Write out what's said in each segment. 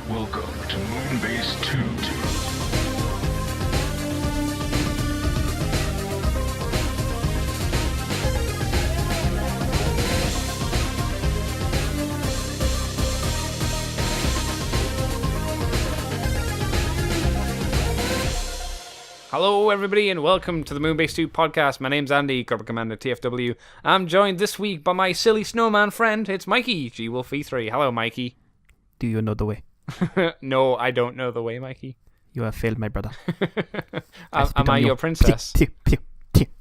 Welcome to Moonbase 2. Hello everybody and welcome to the Moonbase 2 podcast. My name's Andy, Corporate Commander TFW. I'm joined this week by my silly snowman friend. It's Mikey, G-Wolf E3. Hello, Mikey. Do you know the way? No, I don't know the way, Mikey. You have failed, my brother. Am I your princess?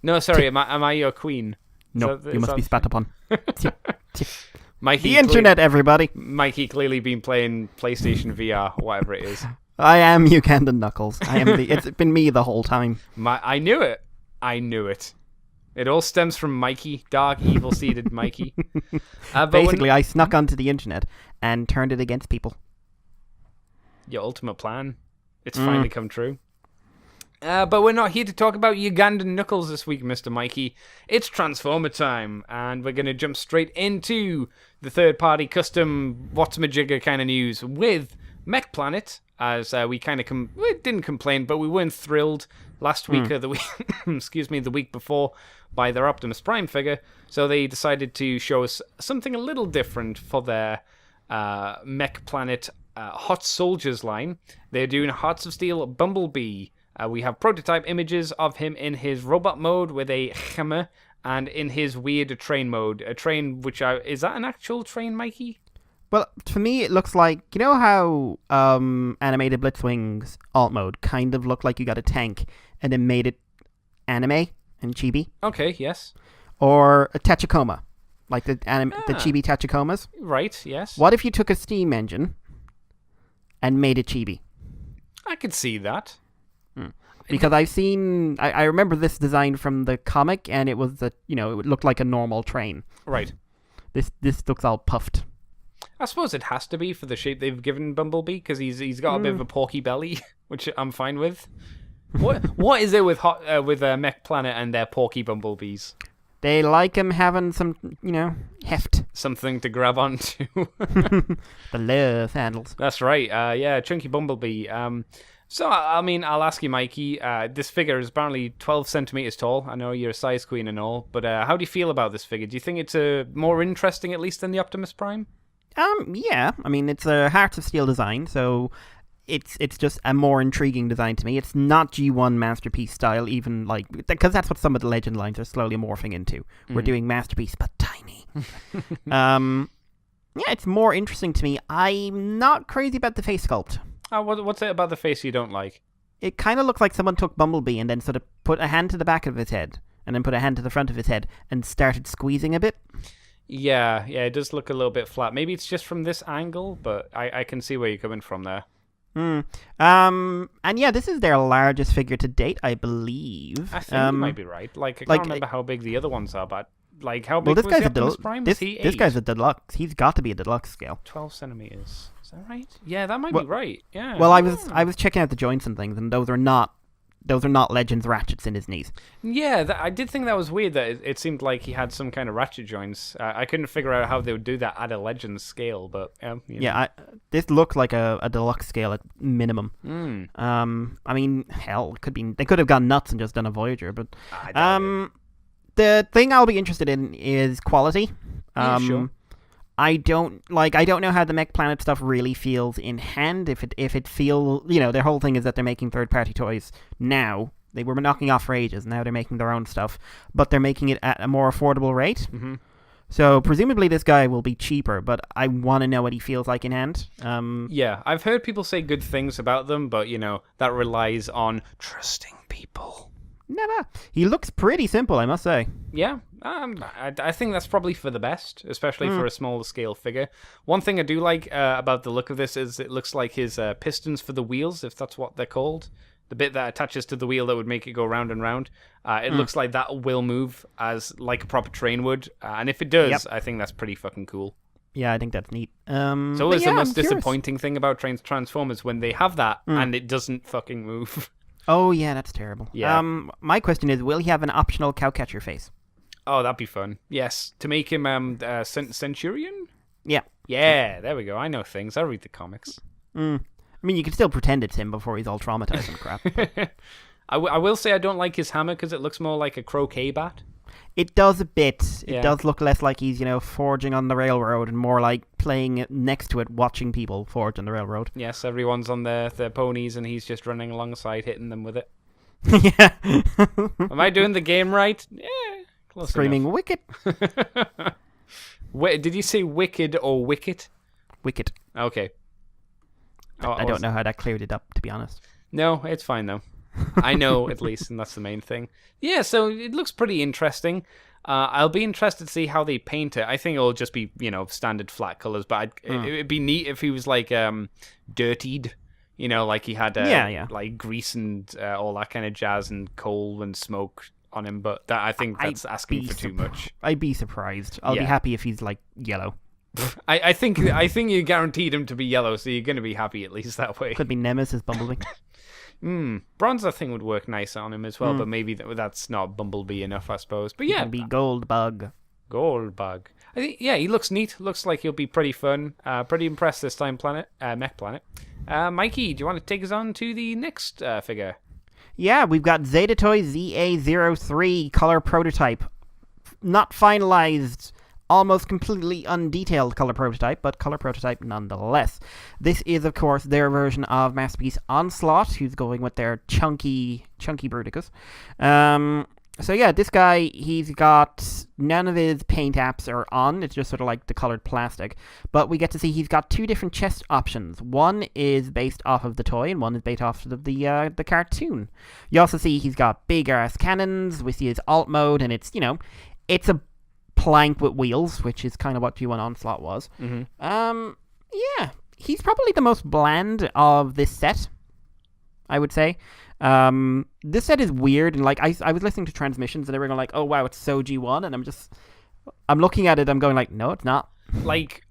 No, sorry, am I your queen? No, you must be spat upon. Mikey, The internet, everybody. Mikey clearly been playing PlayStation VR, whatever it is. I am Ugandan Knuckles. It's been me the whole time. I knew it. It all stems from Mikey, dark, evil-seeded Mikey. Basically, I snuck onto the internet and turned it against people. Your ultimate plan. It's finally come true. But we're not here to talk about Ugandan Knuckles this week, Mr. Mikey. It's Transformer time, and we're going to jump straight into the third-party custom what's-majigger kind of news with Mech Planet, as we kind of we didn't complain, but we weren't thrilled last week or the week, the week before, by their Optimus Prime figure. So they decided to show us something a little different for their Mech Planet Hot Soldiers line. They're doing Hearts of Steel Bumblebee. We have prototype images of him in his robot mode with a hammer and in his weird train mode. A train which is that an actual train, Mikey? Well, to me, it looks like, you know how animated Blitzwing's alt mode kind of looked like you got a tank and then made it anime and chibi? Okay, yes. Or a Tachikoma, like the chibi Tachikomas? Right, yes. What if you took a steam engine and made it chibi? I could see that. Because I remember this design from the comic, and it was it looked like a normal train. Right. This looks all puffed. I suppose it has to be for the shape they've given Bumblebee, because he's got a bit of a porky belly, which I'm fine with. What is it with Mech Planet and their porky bumblebees? They like him having some, heft. Something to grab onto. The love handles. That's right. Yeah, chunky Bumblebee. So, I mean, I'll ask you, Mikey. This figure is apparently 12 centimeters tall. I know you're a size queen and all, but how do you feel about this figure? Do you think it's more interesting, at least, than the Optimus Prime? Yeah. I mean, it's a Hearts of Steel design, so it's just a more intriguing design to me. It's not G1 Masterpiece style, even because that's what some of the Legend lines are slowly morphing into. We're doing Masterpiece, but tiny. Yeah, it's more interesting to me. I'm not crazy about the face sculpt. What's it about the face you don't like? It kind of looks like someone took Bumblebee and then sort of put a hand to the back of his head and then put a hand to the front of his head and started squeezing a bit. Yeah, it does look a little bit flat. Maybe it's just from this angle, but I can see where you're coming from there. And yeah, this is their largest figure to date, I believe. I think you might be right. I can't remember how big the other ones are, but how big was the Optimus Prime? This guy's a deluxe. He's got to be a deluxe scale. 12 centimeters. Is that right? Yeah, that might be right. Yeah. Well, I was checking out the joints and things, and those are not Legends ratchets in his knees. Yeah, I did think that was weird. That it seemed like he had some kind of ratchet joints. I couldn't figure out how they would do that at a Legends scale, but this looked like a deluxe scale at minimum. I mean, hell, they could have gone nuts and just done a Voyager, but the thing I'll be interested in is quality. Sure. I don't know how the Mech Planet stuff really feels in hand. If it feel, their whole thing is that they're making third-party toys now. They were knocking off for ages. Now they're making their own stuff, but they're making it at a more affordable rate. Mm-hmm. So presumably this guy will be cheaper, but I want to know what he feels like in hand. Yeah, I've heard people say good things about them, but that relies on trusting people. Never. He looks pretty simple, I must say. Yeah, I think that's probably for the best, especially for a smaller scale figure. One thing I do like about the look of this is it looks like his pistons for the wheels, if that's what they're called. The bit that attaches to the wheel that would make it go round and round. It looks like that will move as like a proper train would. And if it does, I think that's pretty fucking cool. Yeah, I think that's neat. It's always the most disappointing thing about Transformers when they have that and it doesn't fucking move. Oh, yeah, that's terrible. Yeah. My question is, will he have an optional cowcatcher face? Oh, that'd be fun. Yes. To make him Centurion? Yeah. Yeah, there we go. I know things. I read the comics. I mean, you can still pretend it's him before he's all traumatized and crap. But I will say I don't like his hammer because it looks more like a croquet bat. it does a bit. It Yeah. does look less like he's, forging on the railroad and more like playing it next to it, watching people forge on the railroad. Yes, everyone's on their ponies and he's just running alongside, hitting them with it. Yeah. Am I doing the game right? Yeah, close Screaming, enough. wicket. Wait, did you say wicked or wicket? Wicket. Okay. Oh, I don't know how that cleared it up, to be honest. No, it's fine though. I know at least, and that's the main thing. Yeah, so it looks pretty interesting. I'll be interested to see how they paint it. I think it'll just be, standard flat colors, but it'd be neat if he was like dirtied, like he had like grease and all that kind of jazz and coal and smoke on him. But I think that's asking for too much. I'd be surprised. I'll be happy if he's like yellow. I think you guaranteed him to be yellow, so you're going to be happy at least that way. Could be Nemesis Bumblebee. Bronze, I think, would work nice on him as well, but maybe that's not Bumblebee enough, I suppose. But yeah, Could be Goldbug. Goldbug. I think, yeah, he looks neat. Looks like he'll be pretty fun. Pretty impressed this time, Mech Planet. Mikey, do you want to take us on to the next figure? Yeah, we've got Zeta-Toy ZA03 color prototype. Not finalized, almost completely undetailed color prototype, but color prototype nonetheless. This is, of course, their version of Masterpiece Onslaught, who's going with their chunky Bruticus. So yeah, this guy, he's got none of his paint apps are on. It's just sort of like the colored plastic. But we get to see he's got two different chest options. One is based off of the toy, and one is based off of the cartoon. You also see he's got big ass cannons. We see his alt mode, and it's it's a plank with wheels, which is kind of what G1 Onslaught was. Yeah, he's probably the most bland of this set, I would say. This set is weird, and like I was listening to transmissions, and they were going like, "Oh wow, it's so G1," and I'm looking at it, I'm going like, "No, it's not." Like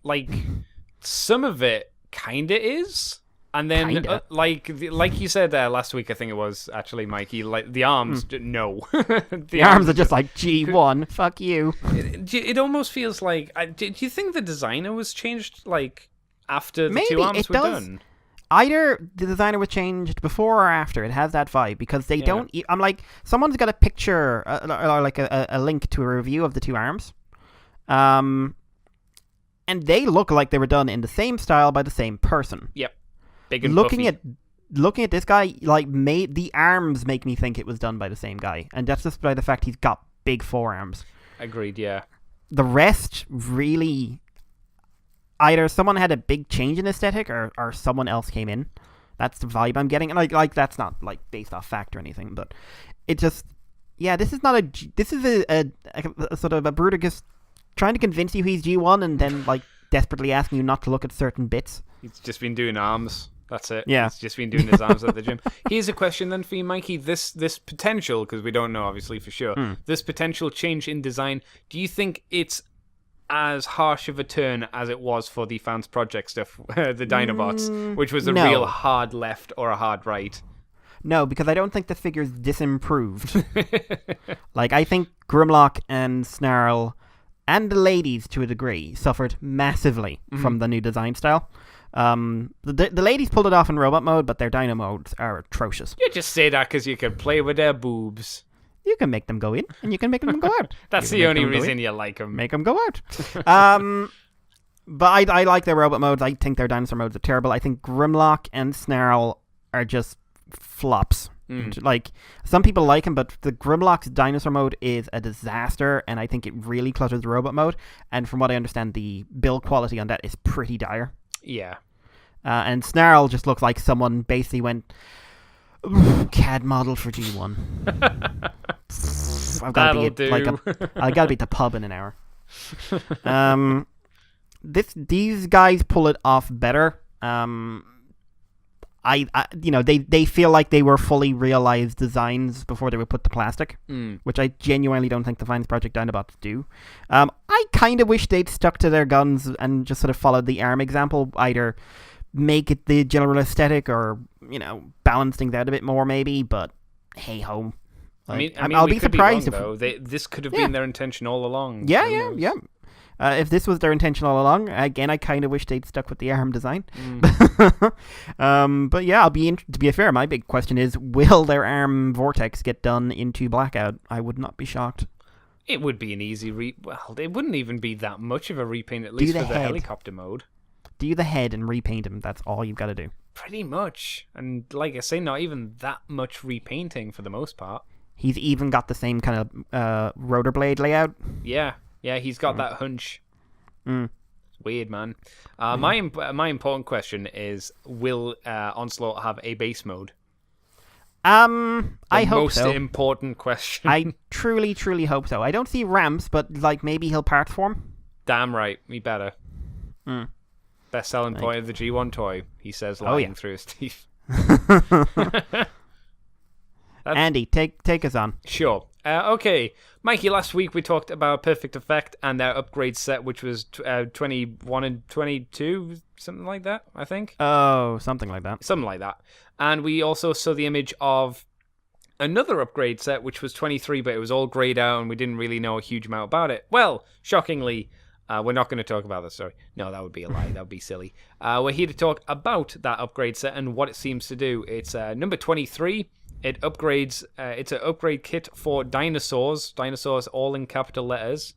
some of it kinda is. And then, like you said last week, I think it was, actually, Mikey, like, the arms, no. the arms are just like, G1, fuck you. It almost feels like... do you think the designer was changed, like, after the two arms were done? Either the designer was changed before or after. It has that vibe, because they don't... I'm like, someone's got a picture, or like a link to a review of the two arms. And they look like they were done in the same style by the same person. Yep. Big and looking at this guy, like, the arms make me think it was done by the same guy, and that's just by the fact he's got big forearms. Agreed. Yeah. The rest really, either someone had a big change in aesthetic, or someone else came in. That's the vibe I'm getting, and like that's not like based off fact or anything, but it just, yeah, this is not this is a sort of a Bruticus trying to convince you he's G1, and then like desperately asking you not to look at certain bits. He's just been doing arms. That's it. Yeah. He's just been doing his arms at the gym. Here's a question then for you, Mikey. This potential, because we don't know obviously for sure, this potential change in design, do you think it's as harsh of a turn as it was for the Fans Project stuff, the Dinobots, which was a real hard left or a hard right? No, because I don't think the figure's disimproved. Like, I think Grimlock and Snarl and the ladies, to a degree, suffered massively from the new design style. The ladies pulled it off in robot mode, but their dino modes are atrocious. You just say that because you can play with their boobs. You can make them go in, and you can make them go out. That's the only reason you like them. Make them go out. But I like their robot modes. I think their dinosaur modes are terrible. I think Grimlock and Snarl are just flops. Like, some people like him, but the Grimlock's dinosaur mode is a disaster, and I think it really clutters the robot mode. And from what I understand, the build quality on that is pretty dire. Yeah. And Snarl just looks like someone basically went, CAD model for G1. I've got to be I got to be at the pub in an hour. These guys pull it off better. They feel like they were fully realized designs before they were put to plastic, which I genuinely don't think the Fines Project Dinobots do. I kind of wish they'd stuck to their guns and just sort of followed the ARM example, either make it the general aesthetic or, balance things out a bit more maybe, but hey ho. I mean, I'll be surprised if this could have been their intention all along. Yeah. If this was their intention all along, again, I kind of wish they'd stuck with the arm design. But yeah, to be fair, my big question is, will their arm vortex get done into Blackout? I would not be shocked. It would be an easy well, it wouldn't even be that much of a repaint, at least for the helicopter mode. Do the head and repaint him. That's all you've got to do. Pretty much. And like I say, not even that much repainting for the most part. He's even got the same kind of rotor blade layout. Yeah, he's got that hunch. It's weird, man. My important question is, will Onslaught have a base mode? I hope so. Most important question. I truly, truly hope so. I don't see ramps, but like maybe he'll parts form. Damn right, we better. Best selling point of the G1 toy, he says, lying through his teeth. Andy, take us on. Sure. Okay, Mikey, last week we talked about Perfect Effect and their upgrade set, which was 21 and 22, something like that, I think. Oh, something like that. Something like that. And we also saw the image of another upgrade set, which was 23, but it was all grayed out and we didn't really know a huge amount about it. Well, shockingly, we're not going to talk about this, sorry. No, that would be a lie. That would be silly. We're here to talk about that upgrade set and what it seems to do. It's number 23. It upgrades. It's an upgrade kit for dinosaurs. Dinosaurs all in capital letters.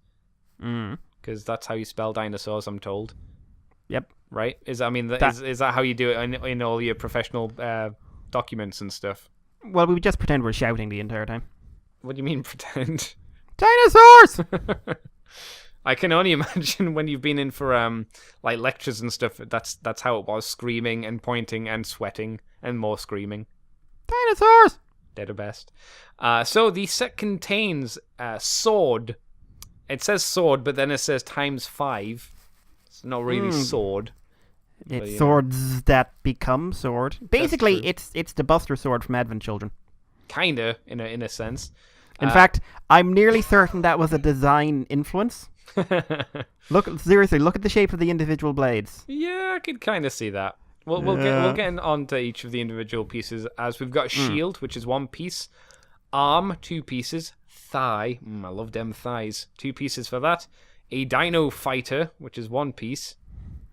Because that's how you spell dinosaurs, I'm told. Yep. Right? Is that how you do it in all your professional documents and stuff? Well, we just pretend we're shouting the entire time. What do you mean pretend? Dinosaurs! I can only imagine when you've been in for like lectures and stuff. That's how it was: screaming and pointing and sweating and more screaming. Dinosaurs! They're the best. So the set contains sword. It says sword, but then it says ×5. It's not really sword. It's swords that become sword. Basically, it's the Buster Sword from Advent Children. Kinda, in a sense. In fact, I'm nearly certain that was a design influence. Look at the shape of the individual blades. Yeah, I could kind of see that. We'll get on to each of the individual pieces, as we've got shield, which is one piece, arm, 2 pieces, thigh, I love them thighs, 2 pieces for that, a dino fighter, which is 1 piece.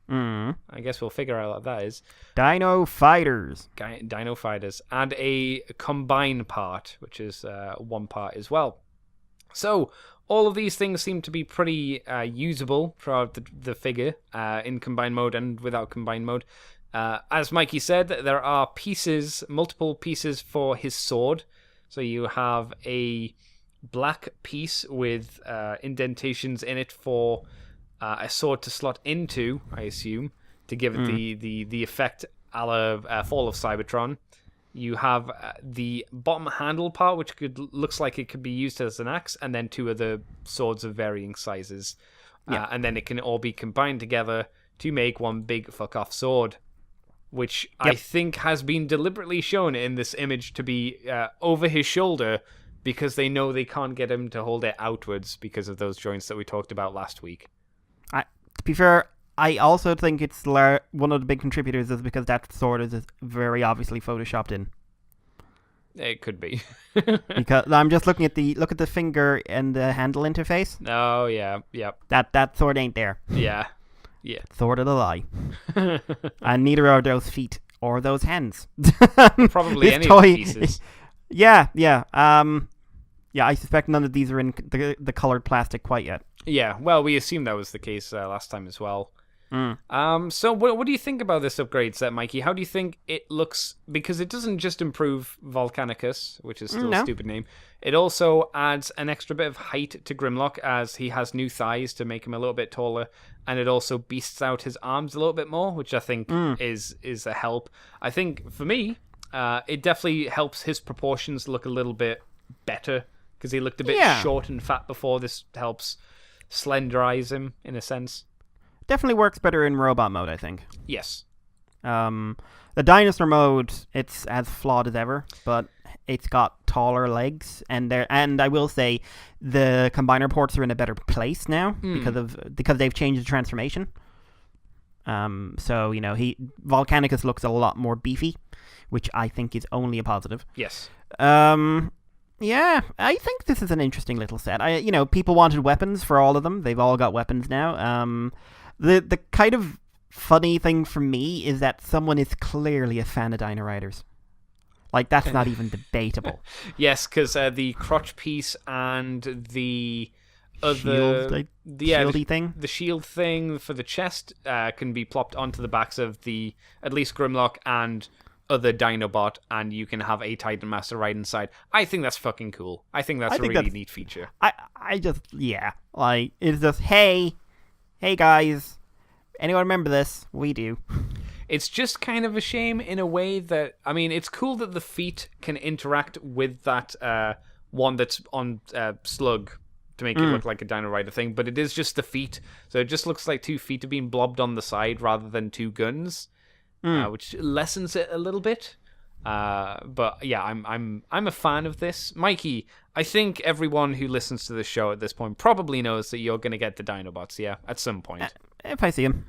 I guess we'll figure out what that is. Dino fighters. Dino fighters. And a combine part, which is 1 part as well. So, all of these things seem to be pretty usable throughout the figure, in combine mode and without combine mode. As Mikey said, there are multiple pieces for his sword. So you have a black piece with indentations in it for a sword to slot into, I assume, to give it the effect a la Fall of Cybertron. You have the bottom handle part, which looks like it could be used as an axe, and then 2 other swords of varying sizes. And then it can all be combined together to make one big fuck-off sword, which I think has been deliberately shown in this image to be over his shoulder, because they know they can't get him to hold it outwards because of those joints that we talked about last week. To be fair, I also think it's one of the big contributors is because that sword is very obviously photoshopped in. It could be. Because I'm just looking at the finger and the handle interface. Oh yeah, yep. That sword ain't there. Yeah. Sword of the lie. And neither are those feet or those hands. Probably any of the pieces. Yeah. I suspect none of these are in the colored plastic quite yet. Yeah, well, we assumed that was the case last time as well. So what do you think about this upgrade set, Mikey? How do you think it looks? Because it doesn't just improve Volcanicus, which is still a stupid name. It also adds an extra bit of height to Grimlock, as he has new thighs to make him a little bit taller, and it also beasts out his arms a little bit more, which I think is a help. I think, for me, it definitely helps his proportions look a little bit better, because he looked a bit short and fat before. This helps slenderize him, in a sense. Definitely works better in robot mode, I think. Yes. The dinosaur mode, it's as flawed as ever, but it's got taller legs, and I will say the combiner ports are in a better place now because they've changed the transformation. So Volcanicus looks a lot more beefy, which I think is only a positive. Yes. Yeah, I think this is an interesting little set. People wanted weapons for all of them. They've all got weapons now. The kind of funny thing for me is that someone is clearly a fan of Dino Riders. Like, that's not even debatable. Yes, because the crotch piece and the Shield, shieldy thing? The shield thing for the chest can be plopped onto the backs of at least Grimlock and other Dinobot, and you can have a Titan Master right inside. I think that's fucking cool. I think that's a really neat feature. It's just, hey guys, anyone remember this? We do. It's just kind of a shame in a way that, I mean, it's cool that the feet can interact with that one that's on Slug to make it look like a Dino Rider thing, but it is just the feet, so it just looks like 2 feet are being blobbed on the side rather than 2 guns, which lessens it a little bit. But yeah, I'm a fan of this. Mikey, I think everyone who listens to the show at this point probably knows that you're going to get the Dinobots, yeah, at some point. If I see them.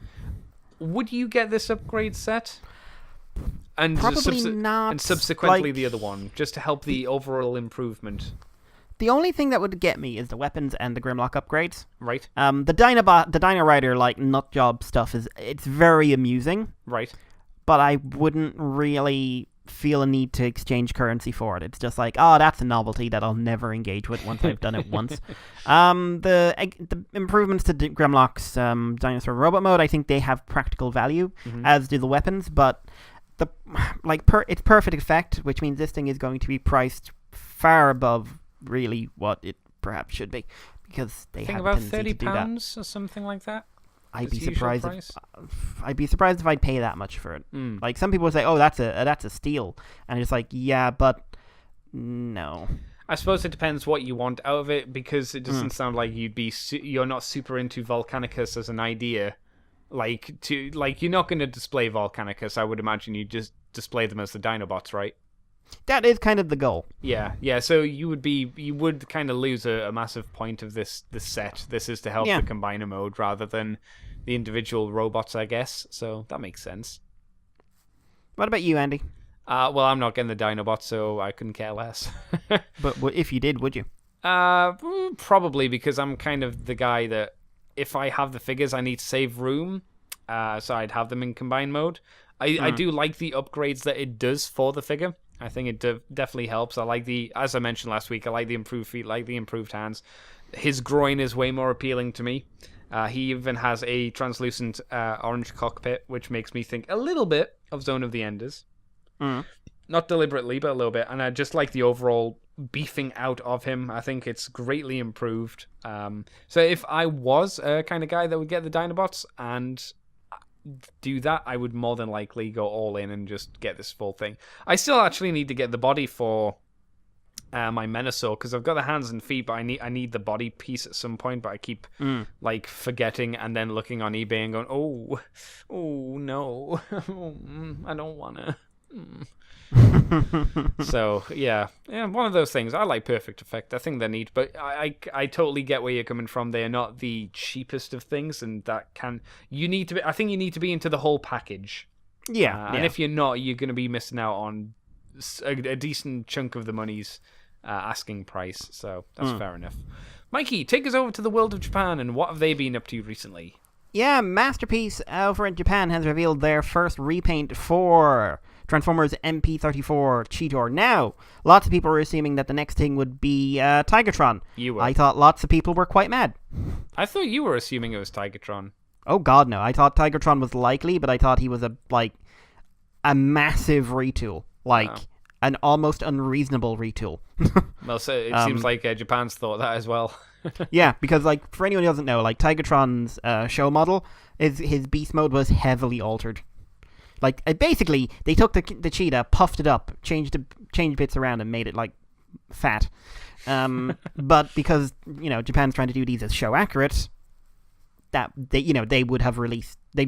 Would you get this upgrade set? And probably not. And subsequently the other one, just to help the overall improvement. The only thing that would get me is the weapons and the Grimlock upgrades. Right. The Dino Rider nut job stuff it's very amusing. Right. But I wouldn't really feel a need to exchange currency for it. It's just like, oh, that's a novelty that I'll never engage with once I've done it once. The improvements to Grimlock's Dinosaur Robot Mode, I think they have practical value, as do the weapons, but it's perfect effect, which means this thing is going to be priced far above really what it perhaps should be, because they have about a tendency to do that. £30 or something like that. I'd be surprised if I'd pay that much for it. Like, some people would say, "Oh, that's a steal," and it's like, yeah, but no. I suppose it depends what you want out of it, because it doesn't sound like you're not super into Volcanicus as an idea. You're not going to display Volcanicus. I would imagine you just display them as the Dinobots, right? That is kind of the goal. Yeah. So you would kind of lose a massive point of this set. This is to help the combiner mode rather than the individual robots, I guess. So that makes sense. What about you, Andy? Well, I'm not getting the Dinobots, so I couldn't care less. But if you did, would you? Probably, because I'm kind of the guy that if I have the figures, I need to save room. So I'd have them in combine mode. I do like the upgrades that it does for the figure. I think it definitely helps. I like as I mentioned last week, I like the improved feet, like the improved hands. His groin is way more appealing to me. He even has a translucent orange cockpit, which makes me think a little bit of Zone of the Enders. Not deliberately, but a little bit. And I just like the overall beefing out of him. I think it's greatly improved. So if I was a kind of guy that would get the Dinobots and do that, I would more than likely go all in and just get this full thing. I still actually need to get the body for my Menasor, because I've got the hands and feet, but I need the body piece at some point, but I keep forgetting and then looking on eBay and going, oh no, I don't wanna. So yeah, one of those things. I like Perfect Effect. I think they're neat, but I totally get where you're coming from. They are not the cheapest of things, and I think you need to be into the whole package. And if you're not, you're going to be missing out on a decent chunk of the money's asking price. So that's fair enough. Mikey, take us over to the world of Japan, and what have they been up to recently? Yeah, Masterpiece over in Japan has revealed their first repaint for Transformers MP34 Cheetor. Now, lots of people were assuming that the next thing would be Tigatron. You were. I thought lots of people were quite mad. I thought you were assuming it was Tigatron. Oh god, no. I thought Tigatron was likely, but I thought he was a massive retool. An almost unreasonable retool. Well, so it seems like Japan's thought that as well. Yeah, because for anyone who doesn't know, Tigatron's show model, his beast mode was heavily altered. Basically, they took the cheetah, puffed it up, changed bits around, and made it fat. But because Japan's trying to do these as show accurate, that they'd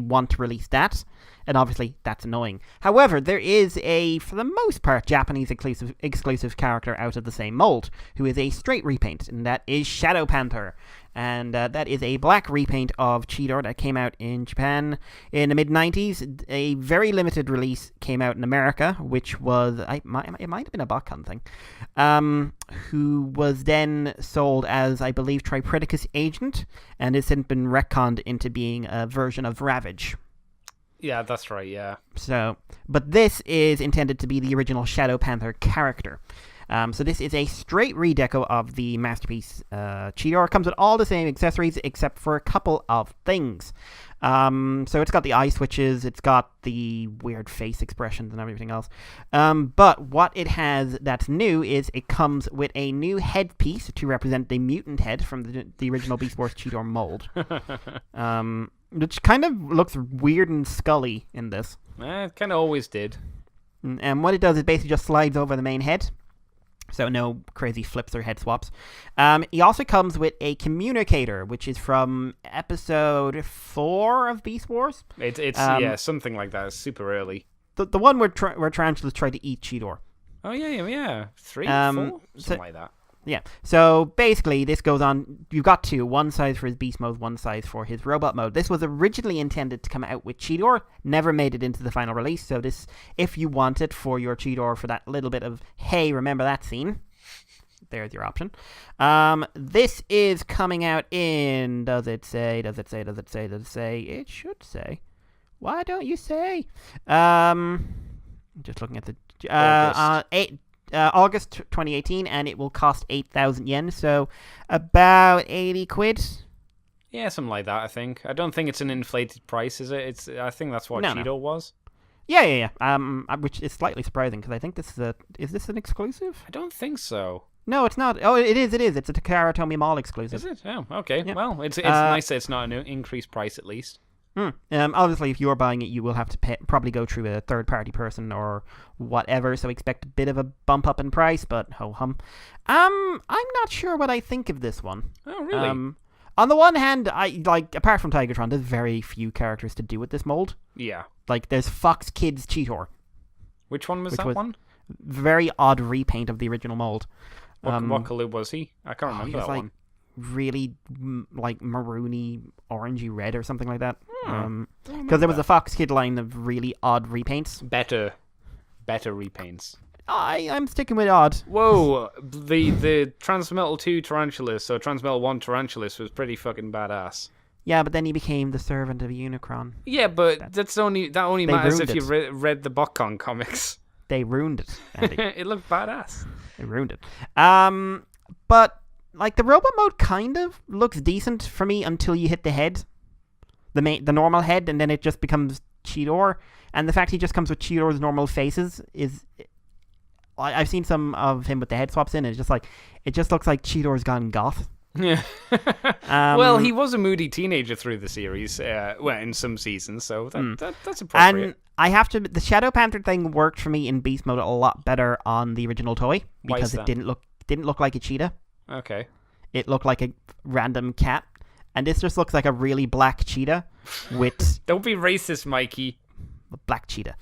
want to release that, and obviously that's annoying. However, there is for the most part, Japanese exclusive character out of the same mold who is a straight repaint, and that is Shadow Panther. And that is a black repaint of Cheetor that came out in Japan in the mid-90s. A very limited release came out in America, which was, it might have been a BotCon thing, who was then sold as, I believe, Tripredicus Agent, and has since been retconned into being a version of Ravage. Yeah, that's right, yeah. So, but this is intended to be the original Shadow Panther character. So this is a straight redeco of the masterpiece Cheetor. It comes with all the same accessories except for a couple of things. So it's got the eye switches, it's got the weird face expressions and everything else. But what it has that's new is it comes with a new headpiece to represent the mutant head from the original Beast Wars Cheetor mold. Which kind of looks weird and scully in this. It kind of always did. And what it does is basically just slides over the main head. So no crazy flips or head swaps. He also comes with a communicator, which is from episode 4 of Beast Wars. It's something like that. It's super early. The one where tarantulas try to eat Cheetor. Oh, yeah. 3, 4? Something like that. Yeah. So basically, this goes on. You've got two. One size for his beast mode, one size for his robot mode. This was originally intended to come out with Cheetor. Never made it into the final release. So this, if you want it for your Cheetor for that little bit of, hey, remember that scene? There's your option. This is coming out in, does it say? It should say. Why don't you say? Just looking at the, August 2018, and it will cost 8,000 yen, so about 80 quid. Yeah, something like that, I think. I don't think it's an inflated price, is it? I think that's what Cheetor was. Yeah. Which is slightly surprising, because I think this is this an exclusive? I don't think so. No, it's not. Oh, it is. It's a Takara Tomy Mall exclusive. Is it? Oh, okay. Yeah. Well, it's nice that it's not an increased price, at least. Obviously, if you're buying it, you will have to probably go through a third-party person or whatever, so expect a bit of a bump up in price, but ho-hum. I'm not sure what I think of this one. Oh, really? On the one hand, apart from Tigertron, there's very few characters to do with this mold. Yeah. Like, there's Fox Kids Cheetor. Which one was that one? Very odd repaint of the original mold. What color was he? I can't remember that one. Really like maroony, orangey red or something like that. Because there was a Fox Kid line of really odd repaints. Better repaints. I'm sticking with odd. Whoa, the Transmetal 2 Tarantulas, so Transmetal 1 Tarantulas was pretty fucking badass. Yeah, but then he became the servant of Unicron. Yeah, but that only matters if you read the BotCon comics. They ruined it, Andy. It looked badass. They ruined it. But like the robot mode kind of looks decent for me until you hit the head, the normal head, and then it just becomes Cheetor. And the fact he just comes with Cheetor's normal faces is, I've seen some of him with the head swaps in. And it just looks like Cheetor's gone goth. Yeah. Well, he was a moody teenager through the series, in some seasons, so that's appropriate. And I have to, the Shadow Panther thing worked for me in Beast Mode a lot better on the original toy because it didn't look like a cheetah. Okay. It looked like a random cat, and this just looks like a really black cheetah with Don't be racist, Mikey. Black cheetah,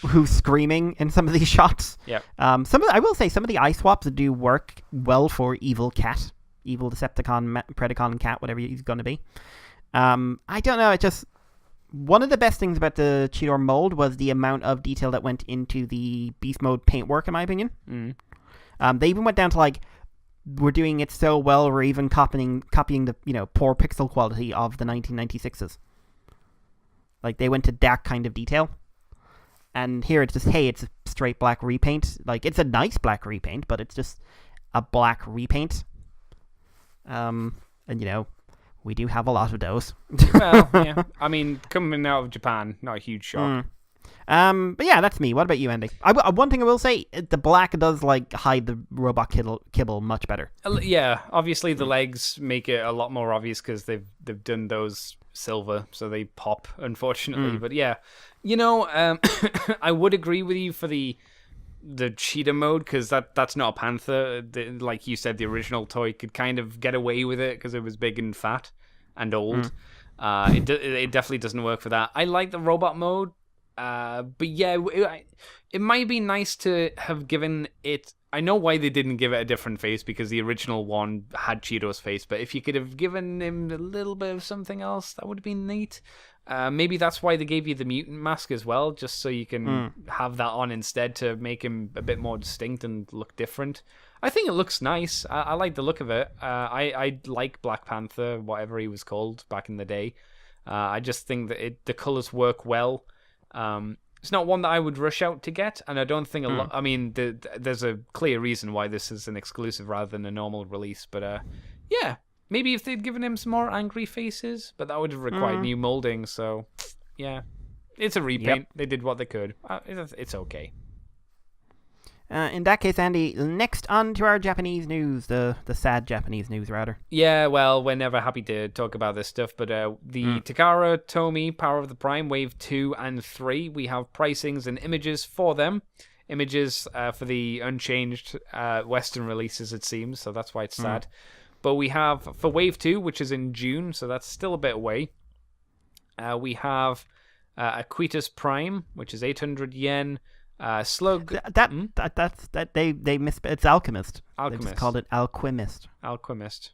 who's screaming in some of these shots. Yeah. I will say some of the eye swaps do work well for evil Decepticon, Predacon cat, whatever he's going to be. I don't know. It just, one of the best things about the Cheetor mold was the amount of detail that went into the Beast Mode paintwork, in my opinion. They even went down to we're doing it so well, we're even copying the poor pixel quality of the 1996s. Like, they went to that kind of detail. And here it's just, hey, it's a straight black repaint. Like, it's a nice black repaint, but it's just a black repaint. And, we do have a lot of those. Well, yeah. I mean, coming out of Japan, not a huge shock. But yeah, that's me. What about you, Andy? One thing I will say, the black does hide the robot kibble much better. Yeah, obviously the legs make it a lot more obvious because they've done those silver, so they pop, unfortunately. But yeah, I would agree with you for the cheetah mode, because that's not a panther. Like you said, the original toy could kind of get away with it because it was big and fat and old. It definitely doesn't work for that. I like the robot mode. But yeah, it might be nice to have given it I know why they didn't give it a different face, because the original one had Cheetor's face, but if you could have given him a little bit of something else, that would have been neat. Maybe that's why they gave you the mutant mask as well, just so you can have that on instead to make him a bit more distinct and look different. I think it looks nice. I like the look of it. I like Black Panther, whatever he was called back in the day. I just think that the colors work well. It's not one that I would rush out to get, and I don't think a lot. I mean, there's a clear reason why this is an exclusive rather than a normal release. But yeah, maybe if they'd given him some more angry faces, but that would have required new molding. So yeah, it's a repaint. Yep. They did what they could. It's okay. In that case, Andy, next on to our Japanese news, the sad Japanese news, rather. Yeah, well, we're never happy to talk about this stuff, but the Takara Tomy Power of the Prime Wave 2 and 3, we have pricings and images for them. Images for the unchanged Western releases, it seems, so that's why it's sad. But we have, for Wave 2, which is in June, so that's still a bit away, we have Aquitas Prime, which is 800 yen. Slug. They miss. It's Alchemist. Alchemist. They just called it Alchemist. Alchemist.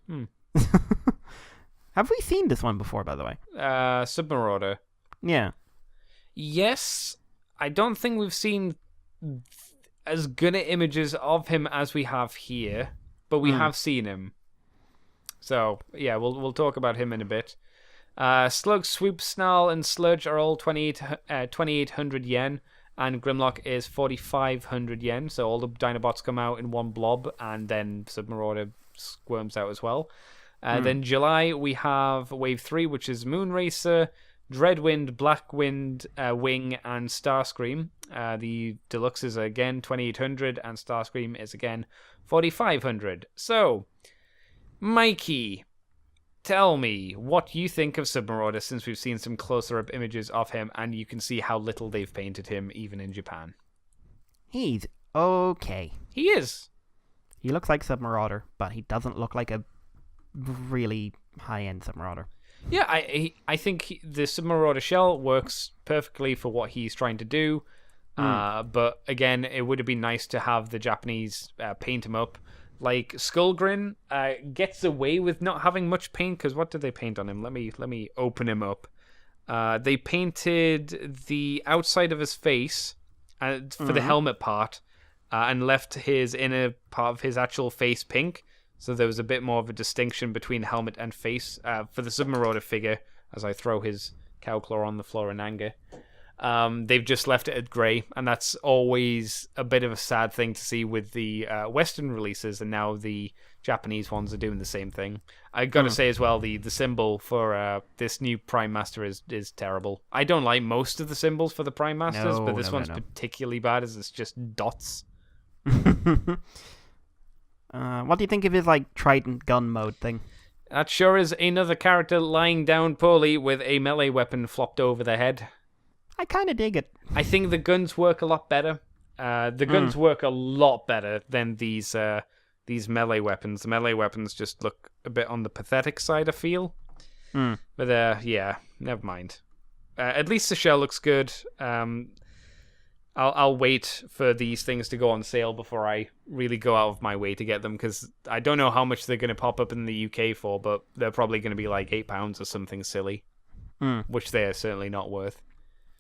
Have we seen this one before, by the way? Submarauder. Yeah. Yes. I don't think we've seen as good images of him as we have here, but we have seen him. So yeah, we'll talk about him in a bit. Slug, Swoop, Snarl, and Sludge are all 2,800 yen. And Grimlock is 4,500 yen, so all the Dinobots come out in one blob, and then Submarauder squirms out as well. Then July, we have Wave 3, which is Moonracer, Dreadwind, Blackwind, Wing, and Starscream. The deluxes are again 2,800, and Starscream is again 4,500. So, Mikey, tell me what you think of Submarauder, since we've seen some closer-up images of him, and you can see how little they've painted him, even in Japan. He's okay. He is. He looks like Submarauder, but he doesn't look like a really high-end Submarauder. Yeah, I think the Submarauder shell works perfectly for what he's trying to do, but again, it would have been nice to have the Japanese paint him up. Like, Skullgrin gets away with not having much paint, because what did they paint on him? Let me open him up. They painted the outside of his face for the helmet part, and left his inner part of his actual face pink. So there was a bit more of a distinction between helmet and face for the Submarauder figure, as I throw his cow claw on the floor in anger. They've just left it at grey, and that's always a bit of a sad thing to see with the Western releases, and now the Japanese ones are doing the same thing. I got to say as well, the symbol for this new Prime Master is terrible. I don't like most of the symbols for the Prime Masters, but this one's particularly bad, as it's just dots. What do you think of his Trident gun mode thing? That sure is another character lying down poorly with a melee weapon flopped over their head. I kind of dig it. I think the guns work a lot better. The guns work a lot better than these melee weapons. The melee weapons just look a bit on the pathetic side, I feel. But yeah, never mind. At least the shell looks good. I'll wait for these things to go on sale before I really go out of my way to get them, because I don't know how much they're going to pop up in the UK for, but they're probably going to be like £8 or something silly, which they're certainly not worth.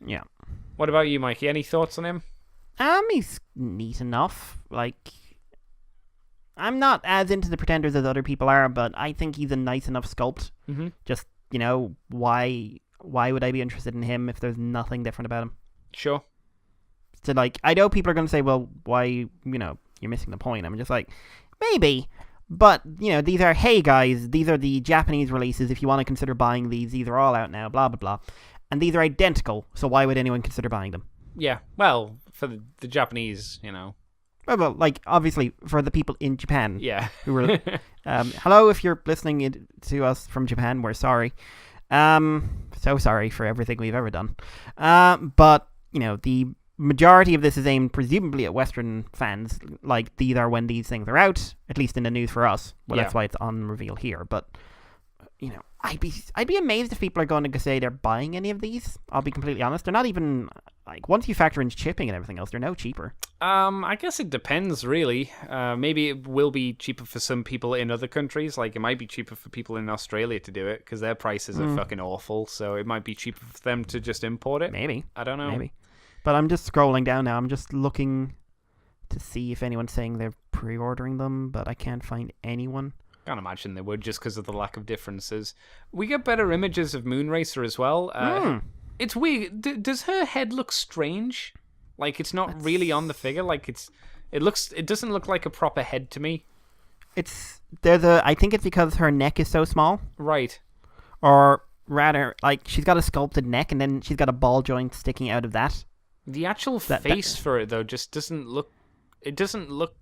Yeah. What about you, Mikey? Any thoughts on him? He's neat enough. I'm not as into the Pretenders as other people are, but I think he's a nice enough sculpt. Just, why would I be interested in him if there's nothing different about him? Sure. So, I know people are going to say, well, why, you're missing the point. I'm just like, maybe. But, these are, hey guys, these are the Japanese releases. If you want to consider buying these are all out now, blah, blah, blah. And these are identical, so why would anyone consider buying them? Yeah, well, for the Japanese, Well, obviously, for the people in Japan. Yeah. Who were, hello, if you're listening to us from Japan, we're sorry. So sorry for everything we've ever done. But, the majority of this is aimed presumably at Western fans. These are when these things are out, at least in the news for us. Well, that's why it's on reveal here, but... I'd be amazed if people are going to say they're buying any of these. I'll be completely honest. They're not even like once you factor in shipping and everything else, they're no cheaper. I guess it depends, really. Maybe it will be cheaper for some people in other countries. Like, it might be cheaper for people in Australia to do it because their prices are fucking awful. So it might be cheaper for them to just import it. Maybe. I don't know. Maybe. But I'm just scrolling down now. I'm just looking to see if anyone's saying they're pre-ordering them, but I can't find anyone. Can't imagine they would just because of the lack of differences. We get better images of Moonracer as well. It's weird. Does her head look strange? Like, it's not really on the figure. Like, it doesn't look like a proper head to me. I think it's because her neck is so small. Right. Or rather, like, she's got a sculpted neck and then she's got a ball joint sticking out of that. The actual face for it, though, just doesn't look... It doesn't look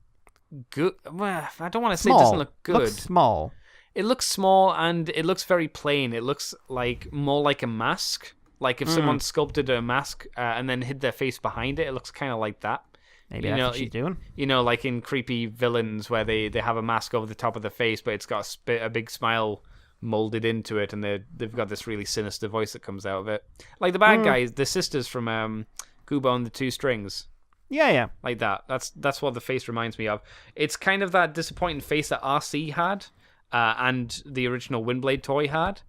good. Well, I don't want to say it doesn't look good. It looks small. It looks small and it looks very plain. It looks like more like a mask. Like if someone sculpted a mask and then hid their face behind it, it looks kind of like that. Maybe that's what she's doing. You know, like in creepy villains where they have a mask over the top of the face, but it's got a big smile molded into it, and they've got this really sinister voice that comes out of it. Like the bad guys, the sisters from Kubo and the Two Strings. Yeah. Like that. That's what the face reminds me of. It's kind of that disappointing face that RC had and the original Windblade toy had.